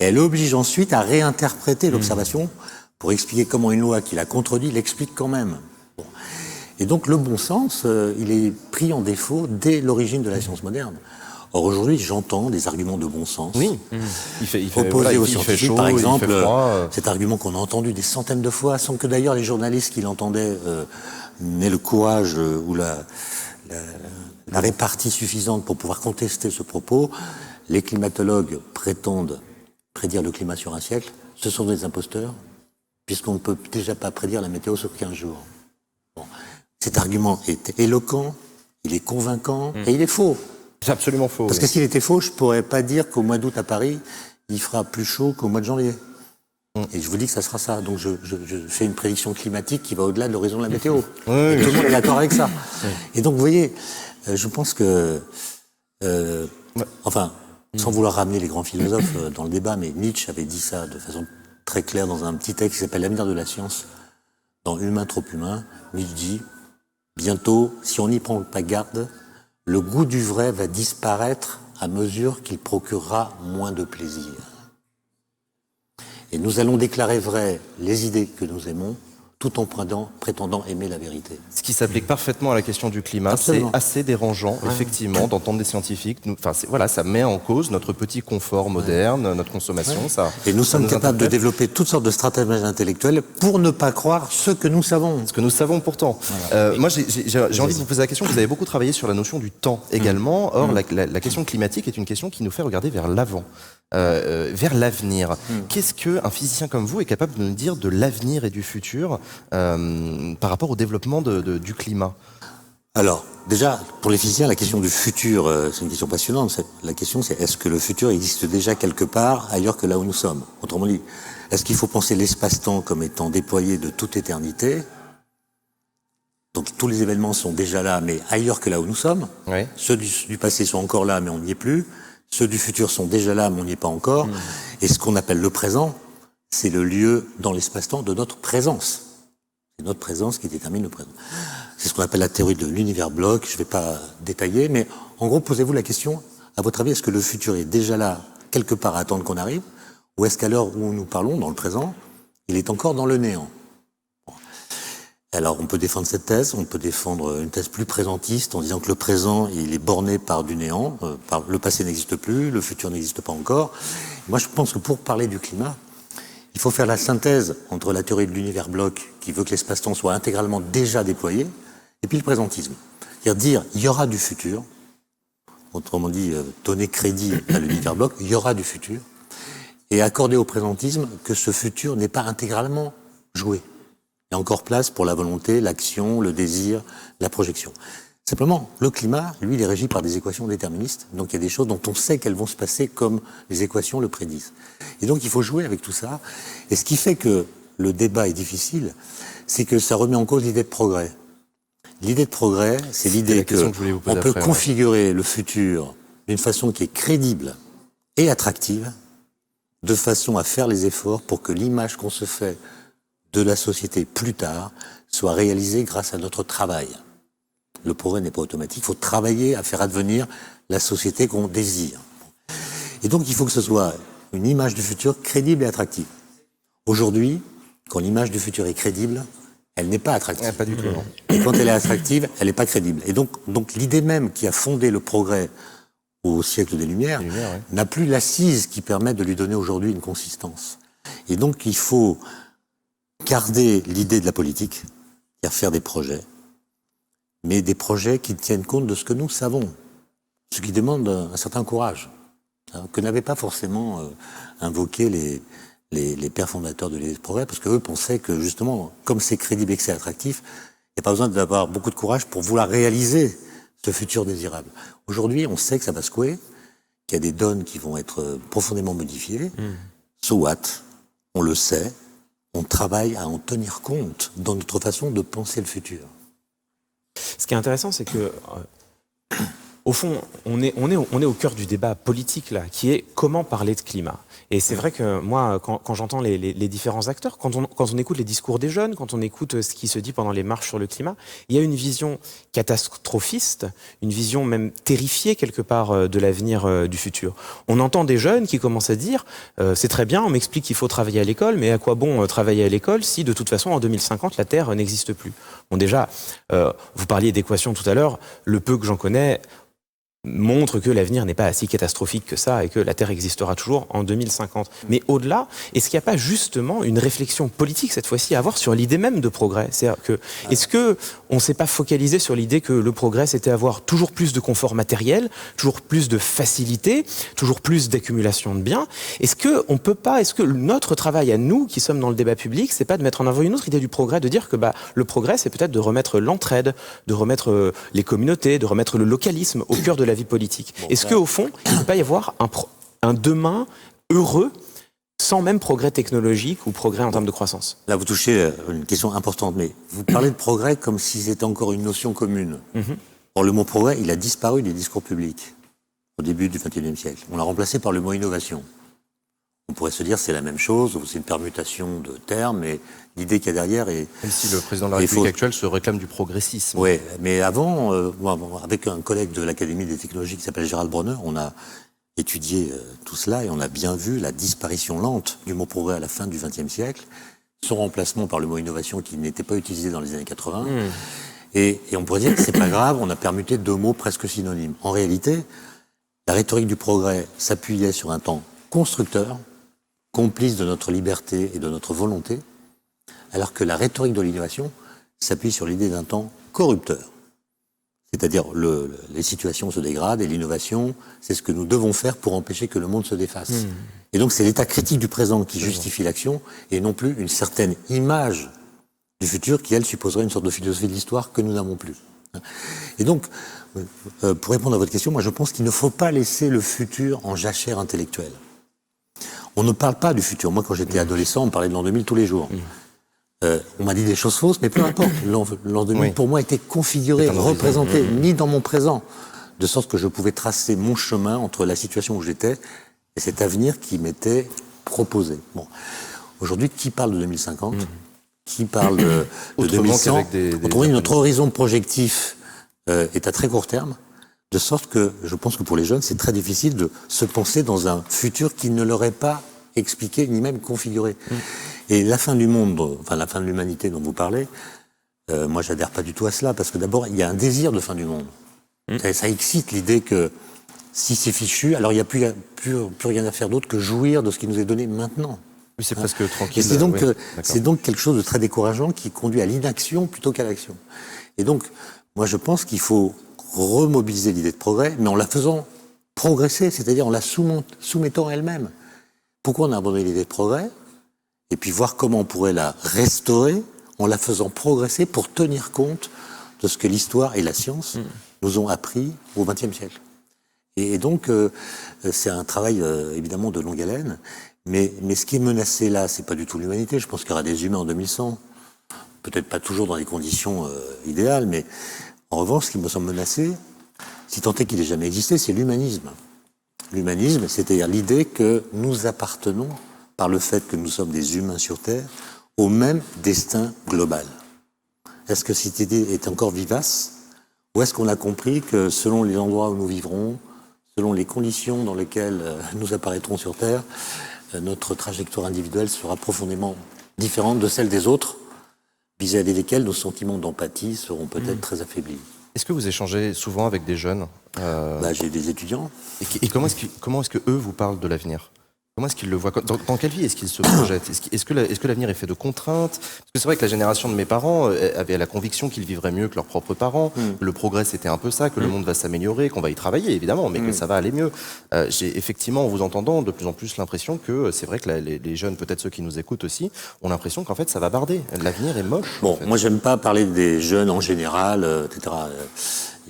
Et elle oblige ensuite à réinterpréter l'observation pour expliquer comment une loi qui la contredit l'explique quand même. Bon. Et donc le bon sens, il est pris en défaut dès l'origine de la science moderne. Or aujourd'hui, j'entends des arguments de bon sens. Oui. Opposés aux scientifiques, par exemple, froid, cet argument qu'on a entendu des centaines de fois, sans que d'ailleurs les journalistes qui l'entendaient n'aient le courage ou la répartie suffisante pour pouvoir contester ce propos. Les climatologues prétendent prédire le climat sur un siècle. Ce sont des imposteurs, puisqu'on ne peut déjà pas prédire la météo sur 15 jours. Bon. Cet argument est éloquent, il est convaincant et il est faux. C'est absolument faux. Parce que s'il était faux, je pourrais pas dire qu'au mois d'août à Paris, il fera plus chaud qu'au mois de janvier. Et je vous dis que ça sera ça. Donc je fais une prédiction climatique qui va au-delà de l'horizon de la météo. Et tout le monde est d'accord avec ça. Et donc vous voyez, je pense que, enfin, sans vouloir ramener les grands philosophes dans le débat, mais Nietzsche avait dit ça de façon très claire dans un petit texte qui s'appelle L'avenir de la science. Dans Humain trop humain, Nietzsche dit bientôt, si on n'y prend pas garde, le goût du vrai va disparaître à mesure qu'il procurera moins de plaisir. Et nous allons déclarer vraies les idées que nous aimons, tout en prétendant aimer la vérité. Ce qui s'applique parfaitement à la question du climat. Absolument. C'est assez dérangeant, effectivement, d'entendre des scientifiques. Voilà, ça met en cause notre petit confort moderne, notre consommation. Ça, et nous ça sommes capables de développer toutes sortes de stratégies intellectuelles pour ne pas croire ce que nous savons. Ce que nous savons pourtant. Voilà. Moi, j'ai envie de vous poser la question. Vous avez beaucoup travaillé sur la notion du temps également. Or, la question climatique est une question qui nous fait regarder vers l'avant. Vers l'avenir. Qu'est-ce qu'un physicien comme vous est capable de nous dire de l'avenir et du futur par rapport au développement du climat? Alors, déjà, pour les physiciens, la question du futur, c'est une question passionnante. La question, c'est est-ce que le futur existe déjà quelque part ailleurs que là où nous sommes? Autrement dit, est-ce qu'il faut penser l'espace-temps comme étant déployé de toute éternité? Donc tous les événements sont déjà là, mais ailleurs que là où nous sommes. Oui. Ceux du passé sont encore là, mais on n'y est plus. Ceux du futur sont déjà là, mais on n'y est pas encore. Et ce qu'on appelle le présent, c'est le lieu dans l'espace-temps de notre présence. C'est notre présence qui détermine le présent. C'est ce qu'on appelle la théorie de l'univers bloc. Je ne vais pas détailler, mais en gros, posez-vous la question, à votre avis, est-ce que le futur est déjà là, quelque part à attendre qu'on arrive, ou est-ce qu'à l'heure où nous parlons, dans le présent, il est encore dans le néant? Alors, on peut défendre cette thèse, on peut défendre une thèse plus présentiste en disant que le présent, il est borné par du néant, le passé n'existe plus, le futur n'existe pas encore. Moi, je pense que pour parler du climat, il faut faire la synthèse entre la théorie de l'univers bloc, qui veut que l'espace-temps soit intégralement déjà déployé, et puis le présentisme. C'est-à-dire dire, il y aura du futur, autrement dit, donner crédit à l'univers bloc, il y aura du futur, et accorder au présentisme que ce futur n'est pas intégralement joué. Il y a encore place pour la volonté, l'action, le désir, la projection. Simplement, le climat, lui, il est régi par des équations déterministes. Donc il y a des choses dont on sait qu'elles vont se passer comme les équations le prédisent. Et donc il faut jouer avec tout ça. Et ce qui fait que le débat est difficile, c'est que ça remet en cause l'idée de progrès. L'idée de progrès, c'est l'idée qu'on peut configurer le futur d'une façon qui est crédible et attractive, de façon à faire les efforts pour que l'image qu'on se fait de la société plus tard soit réalisée grâce à notre travail. Le progrès n'est pas automatique, il faut travailler à faire advenir la société qu'on désire. Et donc il faut que ce soit une image du futur crédible et attractive. Aujourd'hui, quand l'image du futur est crédible, elle n'est pas attractive. Pas du tout, non. Et quand elle est attractive, elle n'est pas crédible. Et donc l'idée même qui a fondé le progrès au siècle des Lumières n'a plus l'assise qui permet de lui donner aujourd'hui une consistance. Et donc il faut garder l'idée de la politique, c'est-à-dire faire des projets, mais des projets qui tiennent compte de ce que nous savons, ce qui demande un certain courage, que n'avaient pas forcément invoqué les pères fondateurs de l'idée de progrès, parce qu'eux pensaient que justement, comme c'est crédible et que c'est attractif, il n'y a pas besoin d'avoir beaucoup de courage pour vouloir réaliser ce futur désirable. Aujourd'hui, on sait que ça va secouer, qu'il y a des donnes qui vont être profondément modifiées. So what? On le sait. On travaille à en tenir compte dans notre façon de penser le futur. Ce qui est intéressant, c'est que, au fond, on est au cœur du débat politique, là, qui est comment parler de climat. Et c'est vrai que moi, quand j'entends les différents acteurs, quand on écoute les discours des jeunes, quand on écoute ce qui se dit pendant les marches sur le climat, il y a une vision catastrophiste, une vision même terrifiée quelque part de l'avenir du futur. On entend des jeunes qui commencent à dire c'est très bien, on m'explique qu'il faut travailler à l'école, mais à quoi bon travailler à l'école si de toute façon en 2050 la Terre n'existe plus? Bon déjà, vous parliez d'équations tout à l'heure, le peu que j'en connais, montre que l'avenir n'est pas si catastrophique que ça et que la Terre existera toujours en 2050. Mais au-delà, est-ce qu'il n'y a pas justement une réflexion politique cette fois-ci à avoir sur l'idée même de progrès? C'est-à-dire que, est-ce que on s'est pas focalisé sur l'idée que le progrès c'était avoir toujours plus de confort matériel, toujours plus de facilité, toujours plus d'accumulation de biens? Est-ce que notre travail à nous qui sommes dans le débat public, c'est pas de mettre en avant une autre idée du progrès, de dire que le progrès c'est peut-être de remettre l'entraide, de remettre les communautés, de remettre le localisme au cœur de la vie politique. Est-ce qu'au fond, il ne peut pas y avoir un demain heureux sans même progrès technologique ou progrès en termes de croissance? Là, vous touchez une question importante, mais vous parlez de progrès comme si c'était encore une notion commune. Or, le mot progrès, il a disparu des discours publics au début du XXIe siècle. On l'a remplacé par le mot innovation. On pourrait se dire c'est la même chose, ou c'est une permutation de termes, mais l'idée qu'il y a derrière est... Même si le président de la République actuelle se réclame du progressisme. Oui, mais avant, avec un collègue de l'Académie des technologies qui s'appelle Gérald Bronner, on a étudié tout cela et on a bien vu la disparition lente du mot progrès à la fin du XXe siècle, son remplacement par le mot innovation qui n'était pas utilisé dans les années 80. Et on pourrait dire que c'est pas grave, on a permuté deux mots presque synonymes. En réalité, la rhétorique du progrès s'appuyait sur un temps constructeur, complice de notre liberté et de notre volonté, alors que la rhétorique de l'innovation s'appuie sur l'idée d'un temps corrupteur. C'est-à-dire les situations se dégradent et l'innovation, c'est ce que nous devons faire pour empêcher que le monde se défasse. Et donc c'est l'état critique du présent qui justifie l'action et non plus une certaine image du futur qui, elle, supposerait une sorte de philosophie de l'histoire que nous n'avons plus. Et donc, pour répondre à votre question, moi je pense qu'il ne faut pas laisser le futur en jachère intellectuelle. On ne parle pas du futur. Moi, quand j'étais adolescent, on parlait de l'an 2000 tous les jours. On m'a dit des choses fausses, mais peu importe. L'an 2000, pour moi, était configuré, représenté, mis dans mon présent, de sorte que je pouvais tracer mon chemin entre la situation où j'étais et cet avenir qui m'était proposé. Bon. Aujourd'hui, qui parle de 2050 Qui parle de 2100 Autrement, notre horizon projectif est à très court terme, de sorte que je pense que pour les jeunes, c'est très difficile de se penser dans un futur qui ne leur est pas expliqué ni même configuré. Et la fin du monde, enfin la fin de l'humanité dont vous parlez, moi j'adhère pas du tout à cela, parce que d'abord il y a un désir de fin du monde. Ça excite l'idée que si c'est fichu, alors il n'y a plus rien à faire d'autre que jouir de ce qui nous est donné maintenant. Oui, c'est presque tranquille. Et c'est donc quelque chose de très décourageant qui conduit à l'inaction plutôt qu'à l'action. Et donc, moi je pense qu'il faut remobiliser l'idée de progrès, mais en la faisant progresser, c'est-à-dire en la soumettant à elle-même. Pourquoi on a abandonné l'idée de progrès? Et puis voir comment on pourrait la restaurer en la faisant progresser pour tenir compte de ce que l'histoire et la science nous ont appris au XXe siècle. Et donc, c'est un travail évidemment de longue haleine, mais ce qui est menacé là, c'est pas du tout l'humanité. Je pense qu'il y aura des humains en 2100, peut-être pas toujours dans des conditions idéales, mais en revanche, ce qui me semble menacé, si tant est qu'il ait jamais existé, c'est l'humanisme. L'humanisme, c'est-à-dire l'idée que nous appartenons, par le fait que nous sommes des humains sur Terre, au même destin global. Est-ce que cette idée est encore vivace? Ou est-ce qu'on a compris que selon les endroits où nous vivrons, selon les conditions dans lesquelles nous apparaîtrons sur Terre, notre trajectoire individuelle sera profondément différente de celle des autres, vis-à-vis desquels nos sentiments d'empathie seront peut-être très affaiblis. Est-ce que vous échangez souvent avec des jeunes J'ai des étudiants. Et comment est-ce que eux vous parlent de l'avenir? Comment est-ce qu'ils le voient? Dans quelle vie est-ce qu'ils se projettent? Est-ce que l'avenir est fait de contraintes? Parce que c'est vrai que la génération de mes parents avait la conviction qu'ils vivraient mieux que leurs propres parents. Le progrès, c'était un peu ça, que le monde va s'améliorer, qu'on va y travailler, évidemment, mais que ça va aller mieux. J'ai effectivement, en vous entendant, de plus en plus l'impression que c'est vrai que les jeunes, peut-être ceux qui nous écoutent aussi, ont l'impression qu'en fait, ça va barder. L'avenir est moche. Bon, en fait. moi, j'aime pas parler des jeunes en général, etc.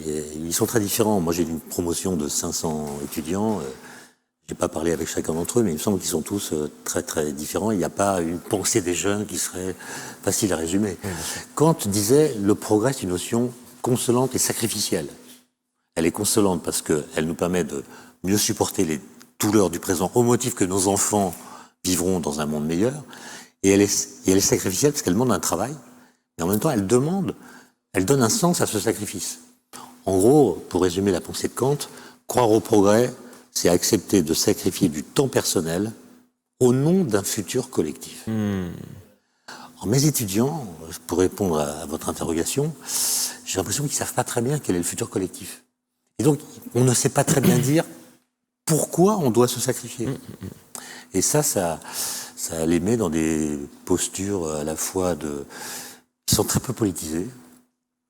Ils sont très différents. Moi, j'ai une promotion de 500 étudiants. J'ai pas parlé avec chacun d'entre eux, mais il me semble qu'ils sont tous très très différents. Il n'y a pas une pensée des jeunes qui serait facile à résumer. Kant disait le progrès est une notion consolante et sacrificielle. Elle est consolante parce qu'elle nous permet de mieux supporter les douleurs du présent au motif que nos enfants vivront dans un monde meilleur. Et elle est sacrificielle parce qu'elle demande un travail, mais en même temps elle donne un sens à ce sacrifice. En gros, pour résumer la pensée de Kant, croire au progrès, c'est accepter de sacrifier du temps personnel au nom d'un futur collectif. Alors, mes étudiants, pour répondre à votre interrogation, j'ai l'impression qu'ils ne savent pas très bien quel est le futur collectif. Et donc, on ne sait pas très bien dire pourquoi on doit se sacrifier. Et ça les met dans des postures à la fois qui sont très peu politisées.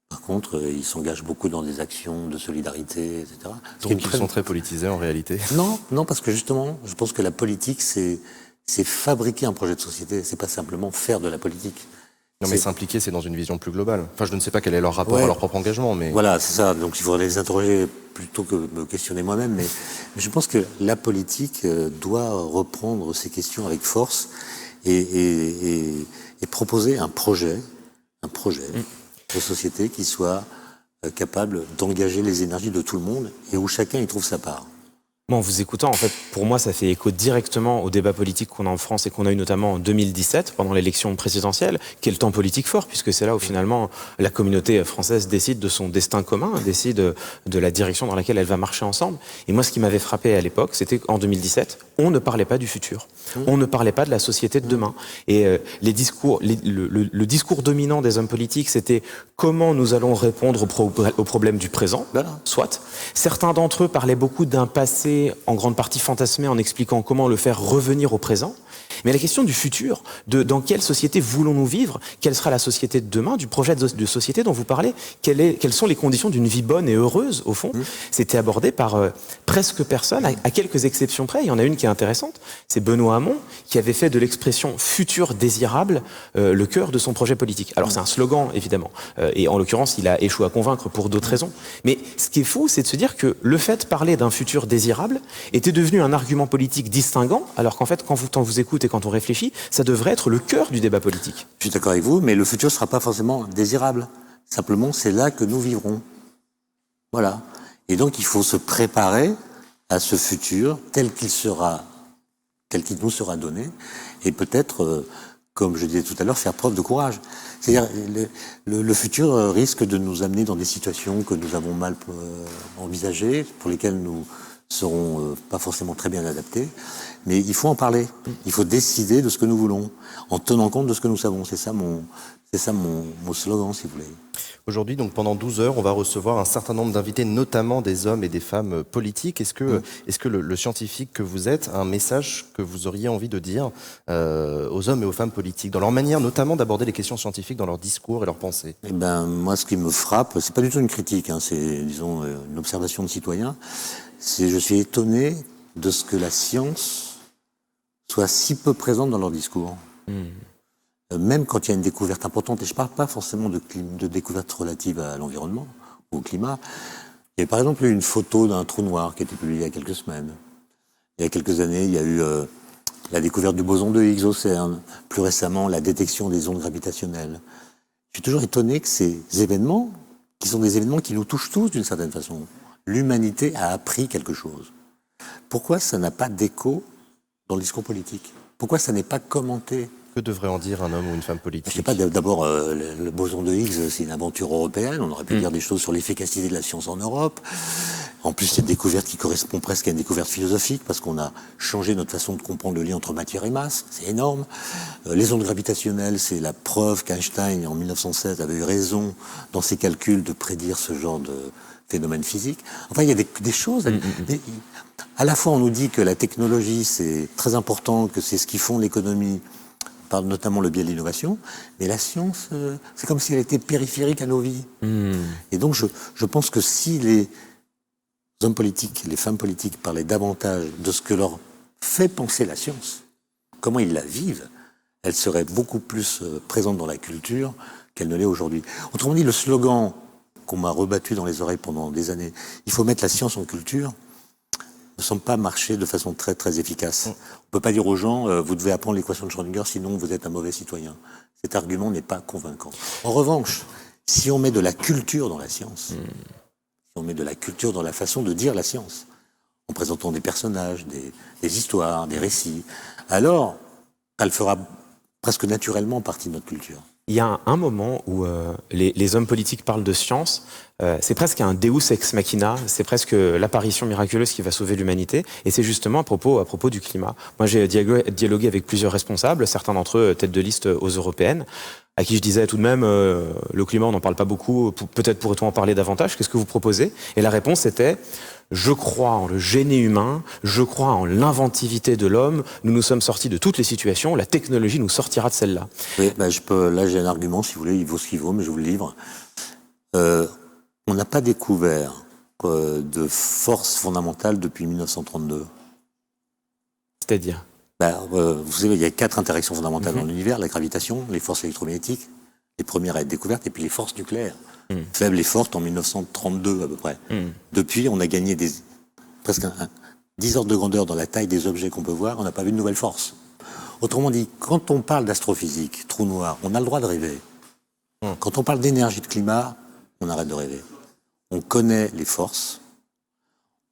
Par contre, ils s'engagent beaucoup dans des actions de solidarité, etc. Donc ils sont très politisés en réalité. Non, parce que justement, je pense que la politique, c'est fabriquer un projet de société, c'est pas simplement faire de la politique. Non mais s'impliquer, c'est dans une vision plus globale. Enfin, je ne sais pas quel est leur rapport à leur propre engagement, mais... Voilà, c'est ça. Donc il faudrait les interroger plutôt que me questionner moi-même. Mais je pense que la politique doit reprendre ces questions avec force et proposer un projet de société qui soit capable d'engager les énergies de tout le monde et où chacun y trouve sa part. En vous écoutant, en fait, pour moi, ça fait écho directement au débat politique qu'on a en France et qu'on a eu notamment en 2017, pendant l'élection présidentielle, qui est le temps politique fort, puisque c'est là où finalement la communauté française décide de son destin commun, décide de la direction dans laquelle elle va marcher ensemble. Et moi, ce qui m'avait frappé à l'époque, c'était qu'en 2017, on ne parlait pas du futur. On ne parlait pas de la société de demain. Et le discours dominant des hommes politiques, c'était comment nous allons répondre aux problèmes du présent, soit. Certains d'entre eux parlaient beaucoup d'un passé en grande partie fantasmé en expliquant comment le faire revenir au présent. Mais la question du futur, dans quelle société voulons-nous vivre, quelle sera la société de demain, du projet de société dont vous parlez, quelles sont les conditions d'une vie bonne et heureuse, au fond, c'était abordé par presque personne, à quelques exceptions près. Il y en a une qui est intéressante, c'est Benoît Hamon, qui avait fait de l'expression « futur désirable » le cœur de son projet politique. Alors c'est un slogan, évidemment, et en l'occurrence, il a échoué à convaincre pour d'autres raisons. Mais ce qui est fou, c'est de se dire que le fait de parler d'un futur désirable était devenu un argument politique distinguant, alors qu'en fait, quand on vous écoute et quand on réfléchit, ça devrait être le cœur du débat politique. Je suis d'accord avec vous, mais le futur ne sera pas forcément désirable. Simplement, c'est là que nous vivrons. Voilà. Et donc, il faut se préparer à ce futur tel qu'il nous sera donné, et peut-être, comme je disais tout à l'heure, faire preuve de courage. C'est-à-dire, le futur risque de nous amener dans des situations que nous avons mal envisagées, pour lesquelles nous seront pas forcément très bien adaptés, mais il faut en parler. Il faut décider de ce que nous voulons, en tenant compte de ce que nous savons. C'est ça mon slogan, si vous voulez. Aujourd'hui, donc pendant 12 heures, on va recevoir un certain nombre d'invités, notamment des hommes et des femmes politiques. Est-ce que le scientifique que vous êtes a un message que vous auriez envie de dire aux hommes et aux femmes politiques, dans leur manière notamment d'aborder les questions scientifiques dans leur discours et leurs pensées? Eh ben, moi, ce qui me frappe, c'est pas du tout une critique, hein, c'est, disons, une observation de citoyen. Je suis étonné de ce que la science soit si peu présente dans leur discours. Même quand il y a une découverte importante, et je ne parle pas forcément de découverte relative à l'environnement ou au climat. Il y a par exemple eu une photo d'un trou noir qui a été publiée il y a quelques semaines. Il y a quelques années, il y a eu la découverte du boson de Higgs au CERN. Plus récemment, la détection des ondes gravitationnelles. Je suis toujours étonné que ces événements, qui sont des événements qui nous touchent tous d'une certaine façon, l'humanité a appris quelque chose. Pourquoi ça n'a pas d'écho dans le discours politique? Pourquoi ça n'est pas commenté? Que devrait en dire un homme ou une femme politique? Je sais pas, d'abord, le boson de Higgs, c'est une aventure européenne. On aurait pu dire des choses sur l'efficacité de la science en Europe. En plus, c'est une découverte qui correspond presque à une découverte philosophique, parce qu'on a changé notre façon de comprendre le lien entre matière et masse. C'est énorme. Les ondes gravitationnelles, c'est la preuve qu'Einstein, en 1916, avait eu raison dans ses calculs de prédire ce genre de phénomène physique. Enfin, il y a des choses. À la fois, on nous dit que la technologie, c'est très important, que c'est ce qui fonde l'économie, par notamment le biais de l'innovation, mais la science, c'est comme si elle était périphérique à nos vies. Et donc, je pense que si les hommes politiques, les femmes politiques parlaient davantage de ce que leur fait penser la science, comment ils la vivent, elle serait beaucoup plus présente dans la culture qu'elle ne l'est aujourd'hui. Autrement dit, le slogan qu'on m'a rebattu dans les oreilles pendant des années, il faut mettre la science en culture, ne semble pas marcher de façon très très efficace. On ne peut pas dire aux gens, vous devez apprendre l'équation de Schrödinger, sinon vous êtes un mauvais citoyen. Cet argument n'est pas convaincant. En revanche, si on met de la culture dans la science, si on met de la culture dans la façon de dire la science, en présentant des personnages, des histoires, des récits, alors elle fera presque naturellement partie de notre culture. Il y a un moment où les hommes politiques parlent de science, c'est presque un deus ex machina, c'est presque l'apparition miraculeuse qui va sauver l'humanité, et c'est justement à propos du climat. Moi, j'ai dialogué avec plusieurs responsables, certains d'entre eux tête de liste aux européennes. à qui je disais tout de même, le climat, on n'en parle pas beaucoup, peut-être pourrait-on en parler davantage, qu'est-ce que vous proposez? Et la réponse était, je crois en le génie humain, je crois en l'inventivité de l'homme, nous nous sommes sortis de toutes les situations, la technologie nous sortira de celle-là. Oui, là j'ai un argument, si vous voulez, il vaut ce qu'il vaut, mais je vous le livre. On n'a pas découvert de force fondamentale depuis 1932. C'est-à-dire? Vous savez, il y a 4 interactions fondamentales dans l'univers, la gravitation, les forces électromagnétiques, les premières à être découvertes, et puis les forces nucléaires. Faibles et fortes en 1932 à peu près. Depuis, on a gagné presque 10 ordres de grandeur dans la taille des objets qu'on peut voir, on n'a pas vu de nouvelles forces. Autrement dit, quand on parle d'astrophysique, trou noir, on a le droit de rêver. Quand on parle d'énergie, de climat, on arrête de rêver. On connaît les forces,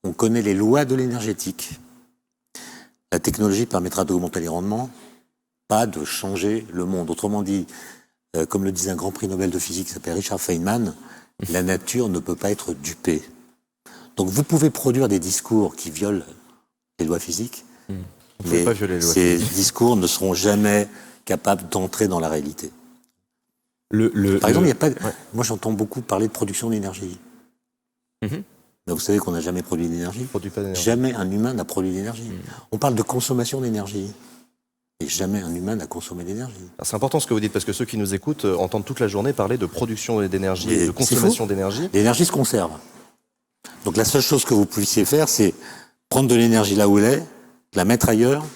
on connaît les lois de l'énergétique. La technologie permettra d'augmenter les rendements, pas de changer le monde. Autrement dit, comme le disait un grand prix Nobel de physique qui s'appelle Richard Feynman, la nature ne peut pas être dupée. Donc vous pouvez produire des discours qui violent les lois physiques, mais ces discours ne seront jamais capables d'entrer dans la réalité. Par exemple, il y a pas. Moi, j'entends beaucoup parler de production d'énergie. Mais vous savez qu'on n'a jamais produit d'énergie. Jamais un humain n'a produit d'énergie. On parle de consommation d'énergie. Et jamais un humain n'a consommé d'énergie. C'est important ce que vous dites, parce que ceux qui nous écoutent entendent toute la journée parler de production d'énergie et de consommation d'énergie. L'énergie se conserve. Donc la seule chose que vous puissiez faire, c'est prendre de l'énergie là où elle est, la mettre ailleurs,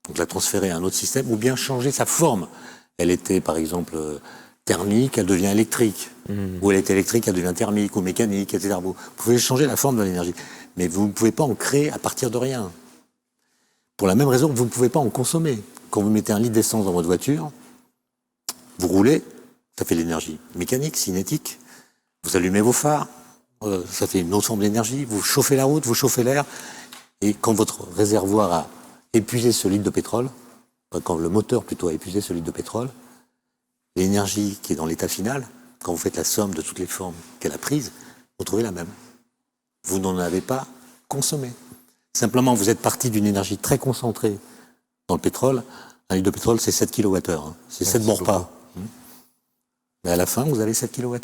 donc la transférer à un autre système, ou bien changer sa forme. Elle était, par exemple, thermique, elle devient électrique. Ou elle est électrique, elle devient thermique, ou mécanique, etc. Vous pouvez changer la forme de l'énergie. Mais vous ne pouvez pas en créer à partir de rien. Pour la même raison que vous ne pouvez pas en consommer. Quand vous mettez un litre d'essence dans votre voiture, vous roulez, ça fait de l'énergie mécanique, cinétique. Vous allumez vos phares, ça fait une autre forme d'énergie. Vous chauffez la route, vous chauffez l'air. Et quand votre réservoir a épuisé ce litre de pétrole, quand le moteur plutôt a épuisé ce litre de pétrole, l'énergie qui est dans l'état final, quand vous faites la somme de toutes les formes qu'elle a prises, vous trouvez la même. Vous n'en avez pas consommé. Simplement, vous êtes parti d'une énergie très concentrée dans le pétrole. Un litre de pétrole, c'est 7 kWh. C'est 7 bons repas. Mais à la fin, vous avez 7 kWh.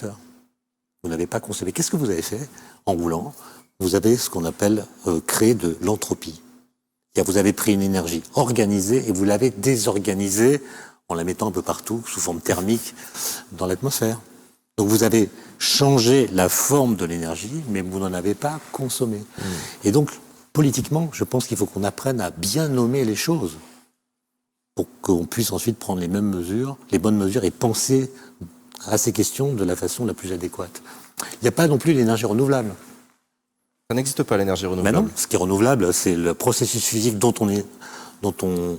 Vous n'avez pas consommé. Qu'est-ce que vous avez fait en roulant? Vous avez ce qu'on appelle créer de l'entropie. C'est-à-dire vous avez pris une énergie organisée et vous l'avez désorganisée en la mettant un peu partout, sous forme thermique, dans l'atmosphère. Donc vous avez changé la forme de l'énergie, mais vous n'en avez pas consommé. Et donc, politiquement, je pense qu'il faut qu'on apprenne à bien nommer les choses pour qu'on puisse ensuite prendre les mêmes mesures, les bonnes mesures, et penser à ces questions de la façon la plus adéquate. Il n'y a pas non plus l'énergie renouvelable. Ça n'existe pas, l'énergie renouvelable. Mais non, ce qui est renouvelable, c'est le processus physique dont on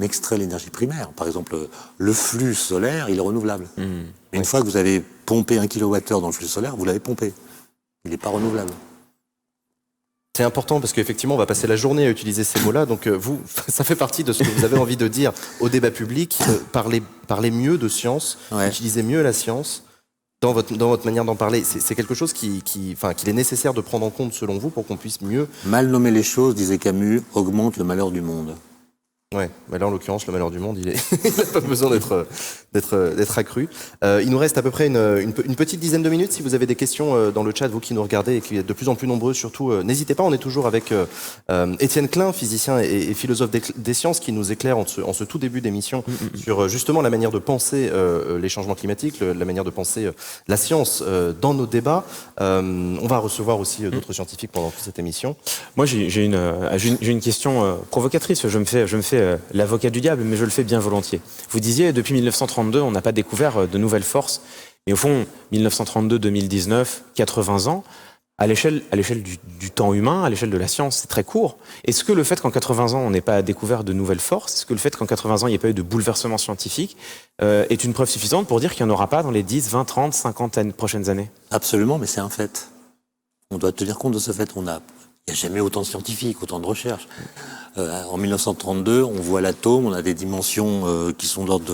extrait l'énergie primaire. Par exemple, le flux solaire, il est renouvelable. Une fois que vous avez pompé 1 kWh dans le flux solaire, vous l'avez pompé. Il n'est pas renouvelable. C'est important parce qu'effectivement, on va passer la journée à utiliser ces mots-là. Donc, vous, ça fait partie de ce que vous avez envie de dire au débat public. Parlez mieux de science, utilisez mieux la science dans votre manière d'en parler. C'est quelque chose qu'il est nécessaire de prendre en compte, selon vous, pour qu'on puisse mieux... Mal nommer les choses, disait Camus, augmente le malheur du monde. Ouais, mais là en l'occurrence le malheur du monde, il n'a pas besoin d'être accru. Il nous reste à peu près une petite dizaine de minutes. Si vous avez des questions dans le chat, vous qui nous regardez et qui êtes de plus en plus nombreux, surtout n'hésitez pas. On est toujours avec Étienne Klein, physicien et philosophe des sciences, qui nous éclaire en ce tout début d'émission sur justement la manière de penser les changements climatiques, la manière de penser la science dans nos débats. On va recevoir aussi d'autres scientifiques pendant toute cette émission. Moi j'ai une question provocatrice. Je me fais l'avocat du diable, mais je le fais bien volontiers. Vous disiez, depuis 1932, on n'a pas découvert de nouvelles forces. Mais au fond, 1932, 2019, 80 ans, à l'échelle du temps humain, à l'échelle de la science, c'est très court. Est-ce que le fait qu'en 80 ans, on n'ait pas découvert de nouvelles forces, est-ce que le fait qu'en 80 ans, il n'y ait pas eu de bouleversement scientifique, est une preuve suffisante pour dire qu'il n'y en aura pas dans les 10, 20, 30, 50 prochaines années? Absolument, mais c'est un fait. On doit tenir compte de ce fait. Il n'y a jamais autant de scientifiques, autant de recherches. En 1932, on voit l'atome, on a des dimensions qui sont d'ordre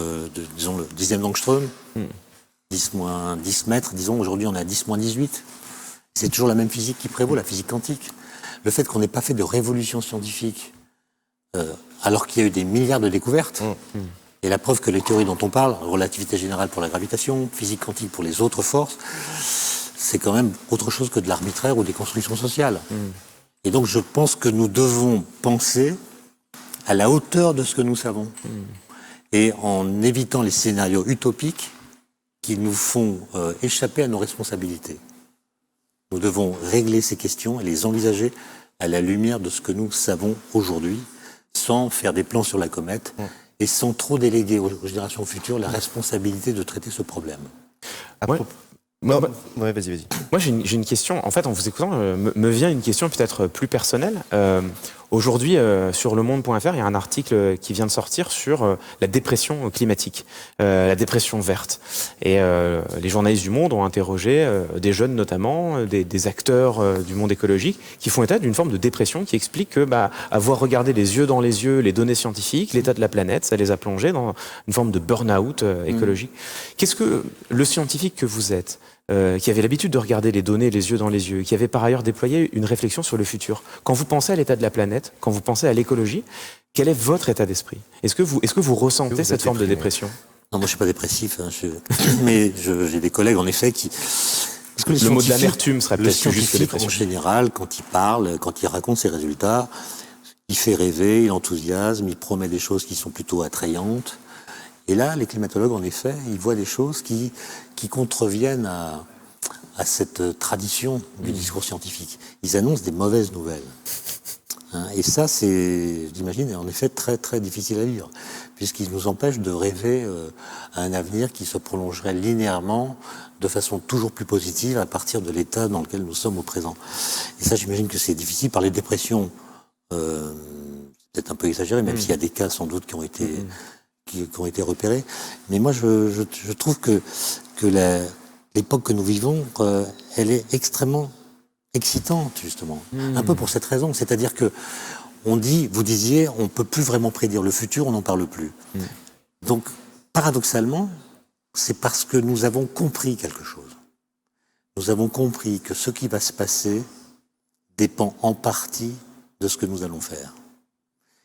disons, le 10e d'angstrom, 10 mètres, disons. Aujourd'hui, on est à 10-18. C'est toujours la même physique qui prévaut, la physique quantique. Le fait qu'on n'ait pas fait de révolution scientifique, alors qu'il y a eu des milliards de découvertes, Et la preuve que les théories dont on parle, relativité générale pour la gravitation, physique quantique pour les autres forces, c'est quand même autre chose que de l'arbitraire ou des constructions sociales. Et donc je pense que nous devons penser à la hauteur de ce que nous savons. Et en évitant les scénarios utopiques qui nous font échapper à nos responsabilités. Nous devons régler ces questions et les envisager à la lumière de ce que nous savons aujourd'hui, sans faire des plans sur la comète et sans trop déléguer aux générations futures la responsabilité de traiter ce problème. Vas-y. Moi, j'ai une question. En fait, en vous écoutant, me vient une question peut-être plus personnelle. Aujourd'hui, sur lemonde.fr, il y a un article qui vient de sortir sur la dépression climatique, la dépression verte. Et les journalistes du Monde ont interrogé des jeunes notamment, des acteurs du monde écologique, qui font état d'une forme de dépression qui explique que, avoir regardé les yeux dans les yeux les données scientifiques, l'état de la planète, ça les a plongés dans une forme de burn-out écologique. Qu'est-ce que le scientifique que vous êtes, qui avait l'habitude de regarder les données les yeux dans les yeux, qui avait par ailleurs déployé une réflexion sur le futur. Quand vous pensez à l'état de la planète, quand vous pensez à l'écologie, quel est votre état d'esprit ? Est-ce que vous ressentez cette forme de dépression ? Non, moi je suis pas dépressif, mais j'ai des collègues en effet qui... Parce que le mot de l'amertume serait peut-être plus juste que le dépression. en général, quand il parle, quand il raconte ses résultats, il fait rêver, il enthousiasme, il promet des choses qui sont plutôt attrayantes. Et là, les climatologues, en effet, ils voient des choses qui contreviennent à cette tradition du discours scientifique. Ils annoncent des mauvaises nouvelles. Et ça, c'est, j'imagine, est en effet très très difficile à vivre, puisqu'ils nous empêchent de rêver à un avenir qui se prolongerait linéairement, de façon toujours plus positive, à partir de l'état dans lequel nous sommes au présent. Et ça, j'imagine que c'est difficile. Par les dépressions, peut-être un peu exagéré, même s'il y a des cas sans doute qui ont été repérés. Mais moi, je trouve que l'époque que nous vivons, elle est extrêmement excitante, justement. Un peu pour cette raison. C'est-à-dire que vous disiez, on peut plus vraiment prédire le futur, on n'en parle plus. Donc, paradoxalement, c'est parce que nous avons compris quelque chose. Nous avons compris que ce qui va se passer dépend en partie de ce que nous allons faire.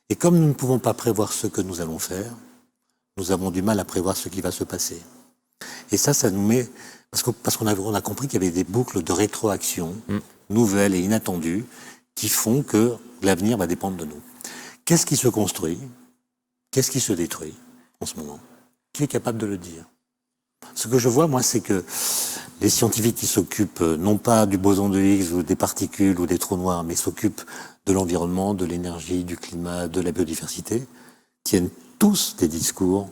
Et comme nous ne pouvons pas prévoir ce que nous allons faire, nous avons du mal à prévoir ce qui va se passer. Et ça nous met... Parce qu'on a compris qu'il y avait des boucles de rétroaction nouvelles et inattendues qui font que l'avenir va dépendre de nous. Qu'est-ce qui se construit ? Qu'est-ce qui se détruit en ce moment ? Qui est capable de le dire ? Ce que je vois, moi, c'est que les scientifiques qui s'occupent non pas du boson de Higgs ou des particules ou des trous noirs, mais s'occupent de l'environnement, de l'énergie, du climat, de la biodiversité, tiennent tous des discours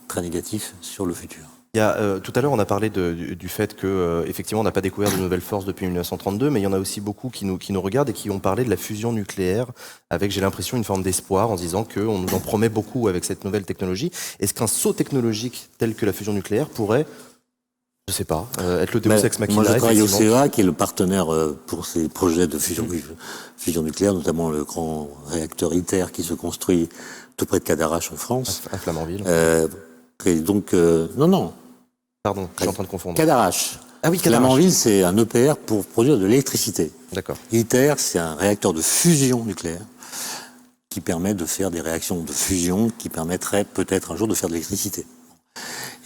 très négatifs sur le futur. Tout à l'heure, on a parlé du fait que, effectivement, on n'a pas découvert de nouvelles forces depuis 1932, mais il y en a aussi beaucoup qui nous regardent et qui ont parlé de la fusion nucléaire avec, j'ai l'impression, une forme d'espoir en se disant qu'on nous en promet beaucoup avec cette nouvelle technologie. Est-ce qu'un saut technologique tel que la fusion nucléaire pourrait, je sais pas, être le Deus ex machina? Moi, je travaille au CEA, qui est le partenaire pour ces projets de fusion nucléaire, notamment le grand réacteur ITER qui se construit tout près de Cadarache en France. À Flamanville. Et donc, non. Pardon, je suis en train de confondre. Cadarache. Ah oui, Cadarache. Flamanville, c'est un EPR pour produire de l'électricité. D'accord. ITER, c'est un réacteur de fusion nucléaire qui permet de faire des réactions de fusion qui permettraient peut-être un jour de faire de l'électricité.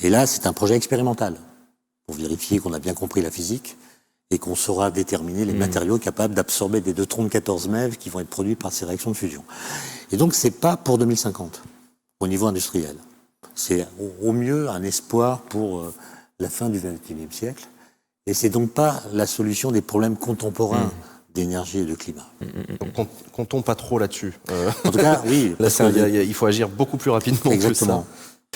Et là, c'est un projet expérimental pour vérifier qu'on a bien compris la physique et qu'on saura déterminer les matériaux capables d'absorber des neutrons de 14 MeV qui vont être produits par ces réactions de fusion. Et donc, c'est pas pour 2050 au niveau industriel. C'est au mieux un espoir pour la fin du XXIe siècle. Et c'est donc pas la solution des problèmes contemporains d'énergie et de climat. Donc, comptons pas trop là-dessus. En tout cas, oui. Là, il faut agir beaucoup plus rapidement Exactement. que ça.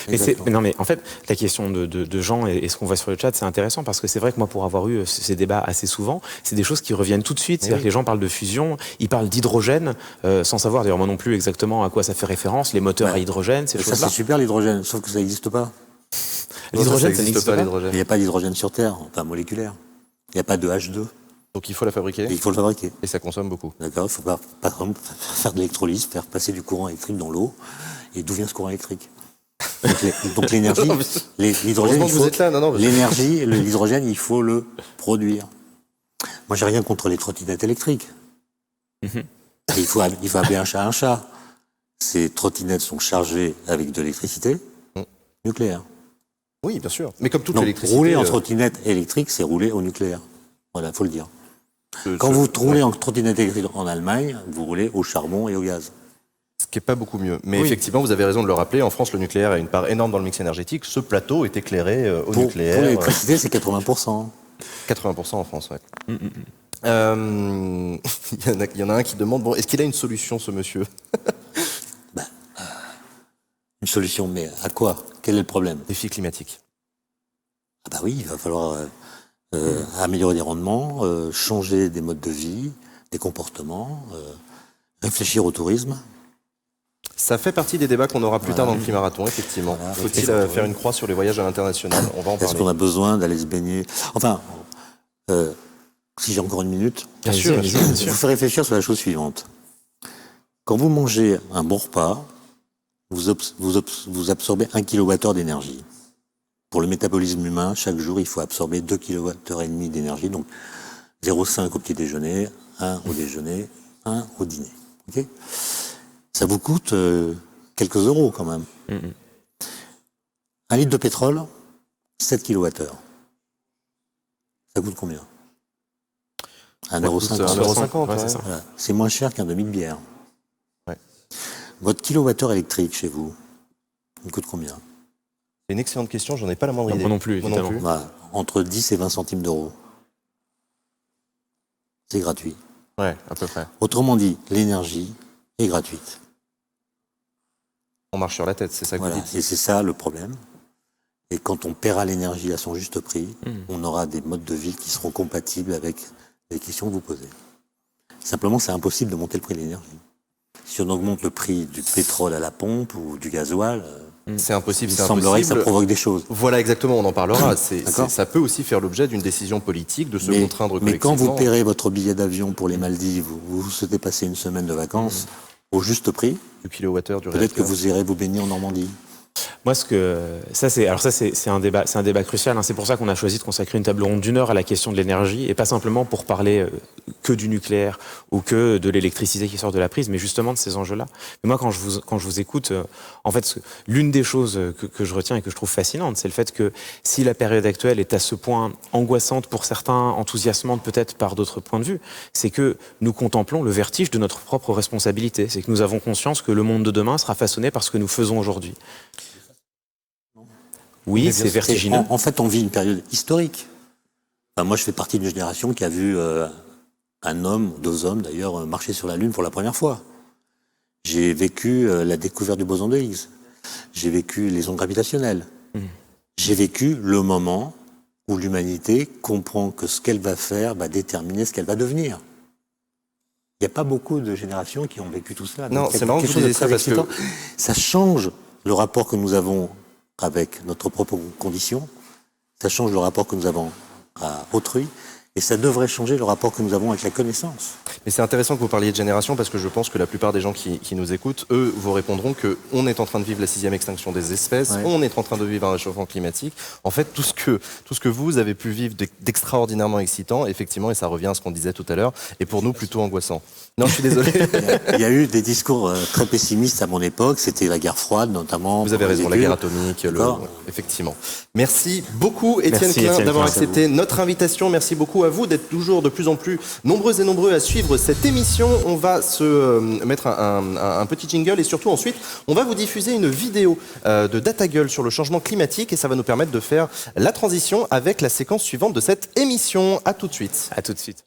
Mais en fait, la question de Jean et ce qu'on voit sur le chat, c'est intéressant parce que c'est vrai que moi, pour avoir eu ces débats assez souvent, c'est des choses qui reviennent tout de suite. C'est-à-dire que les gens parlent de fusion, ils parlent d'hydrogène, sans savoir d'ailleurs moi non plus exactement à quoi ça fait référence, les moteurs à hydrogène, ces choses-là. Ça, c'est super l'hydrogène, sauf que ça n'existe pas. L'hydrogène, ça n'existe pas. Il n'y a pas d'hydrogène sur Terre, enfin moléculaire. Il n'y a pas de H2. Donc il faut la fabriquer. Et il faut le fabriquer. Et ça consomme beaucoup. D'accord. Il faut par exemple faire de l'électrolyse, faire passer du courant électrique dans l'eau. Et d'où vient ce courant électrique ? Donc l'énergie, l'hydrogène, l'hydrogène, il faut le produire. Moi, j'ai rien contre les trottinettes électriques. Il faut appeler un chat un chat. Ces trottinettes sont chargées avec de l'électricité, Nucléaire. Oui, bien sûr. Mais comme toute Donc, l'électricité... rouler en trottinette électrique, c'est rouler au nucléaire. Voilà, faut le dire. Quand vous roulez en trottinette électrique en Allemagne, vous roulez au charbon et au gaz. Ce qui n'est pas beaucoup mieux. Mais Oui. effectivement, vous avez raison de le rappeler, en France, le nucléaire a une part énorme dans le mix énergétique. Ce plateau est éclairé au Pour nucléaire. l'électricité, c'est 80%. 80% en France, ouais. Il y en a un qui demande, bon, est-ce qu'il a une solution, ce monsieur? Une solution, mais à quoi? Quel est le problème? Défi climatique. Ah bah oui, il va falloir améliorer les rendements, changer des modes de vie, des comportements, réfléchir au tourisme. Ça fait partie des débats qu'on aura plus tard dans le Climarathon, effectivement. Voilà, Faut-il réfléchir. faire une croix sur les voyages à l'international? On va en Est-ce parler. qu'on a besoin d'aller se baigner? Enfin, si j'ai encore une minute, Bien sûr, je vous fais réfléchir sur la chose suivante. Quand vous mangez un bon repas, vous absorbez 1 kWh d'énergie. Pour le métabolisme humain, chaque jour, il faut absorber 2 kWh d'énergie, donc 0,5 au petit déjeuner, 1 au déjeuner, 1 au dîner. Okay, ça vous coûte quelques euros quand même. 1 litre de pétrole, 7 kWh. Ça coûte combien? 1,50 €. 1,50 €, ouais. Voilà. C'est moins cher qu'un demi de bière. Ouais. Votre kilowattheure électrique chez vous, il coûte combien? C'est une excellente question, j'en ai pas la moindre idée. Moi non plus, évidemment. Voilà, entre 10 et 20 centimes d'euros. C'est gratuit. Ouais, à peu près. Autrement dit, l'énergie est gratuite. On marche sur la tête, c'est ça que Voilà. vous dites. Et c'est ça le problème. Et quand on paiera l'énergie à son juste prix, on aura des modes de vie qui seront compatibles avec les questions que vous posez. Simplement, c'est impossible de monter le prix de l'énergie. Si on augmente le prix du pétrole à la pompe ou du gasoil, C'est impossible, il c'est semblerait que ça impossible. provoque des choses. Voilà, exactement, on en parlera. D'accord. Ça peut aussi faire l'objet d'une décision politique, de se contraindre Mais quand collectivement. vous paierez votre billet d'avion pour les Maldives, vous souhaitez passer une semaine de vacances au juste prix, Du kilowattheure, du peut-être que réacteur. vous irez vous baigner en Normandie. Moi, c'est un débat crucial. Hein. C'est pour ça qu'on a choisi de consacrer une table ronde d'1 heure à la question de l'énergie, et pas simplement pour parler que du nucléaire ou que de l'électricité qui sort de la prise, mais justement de ces enjeux-là. Mais moi, quand je vous écoute, en fait, l'une des choses que je retiens et que je trouve fascinante, c'est le fait que si la période actuelle est à ce point angoissante pour certains, enthousiasmante peut-être par d'autres points de vue, c'est que nous contemplons le vertige de notre propre responsabilité. C'est que nous avons conscience que le monde de demain sera façonné par ce que nous faisons aujourd'hui. Oui, c'est vertigineux. En fait, on vit une période historique. Enfin, moi, je fais partie d'une génération qui a vu un homme, 2 hommes d'ailleurs, marcher sur la Lune pour la première fois. J'ai vécu la découverte du boson de Higgs. J'ai vécu les ondes gravitationnelles. J'ai vécu le moment où l'humanité comprend que ce qu'elle va faire va déterminer ce qu'elle va devenir. Il n'y a pas beaucoup de générations qui ont vécu tout cela. Non, Donc, c'est marrant que quelque vous chose de disiez ça très parce que- excitant. Ça change le rapport que nous avons avec notre propre condition, ça change le rapport que nous avons à autrui, et ça devrait changer le rapport que nous avons avec la connaissance. Mais c'est intéressant que vous parliez de génération parce que je pense que la plupart des gens qui nous écoutent, eux, vous répondront qu'on est en train de vivre la 6e extinction des espèces, Ouais. on est en train de vivre un réchauffement climatique. En fait, tout ce que vous avez pu vivre d'extraordinairement excitant, effectivement, et ça revient à ce qu'on disait tout à l'heure, est pour nous plutôt angoissant. Non, je suis désolé. Il y a eu des discours très pessimistes à mon époque, c'était la guerre froide notamment. Vous avez pendant les raison, la études. guerre atomique, D'accord. effectivement. Merci beaucoup, Étienne Merci, Klein, Étienne d'avoir Klein. accepté notre invitation. Merci beaucoup à vous d'être toujours de plus en plus nombreux et nombreux à suivre cette émission. On va se mettre un petit jingle et surtout ensuite, on va vous diffuser une vidéo de DataGueule sur le changement climatique et ça va nous permettre de faire la transition avec la séquence suivante de cette émission. À tout de suite. À tout de suite.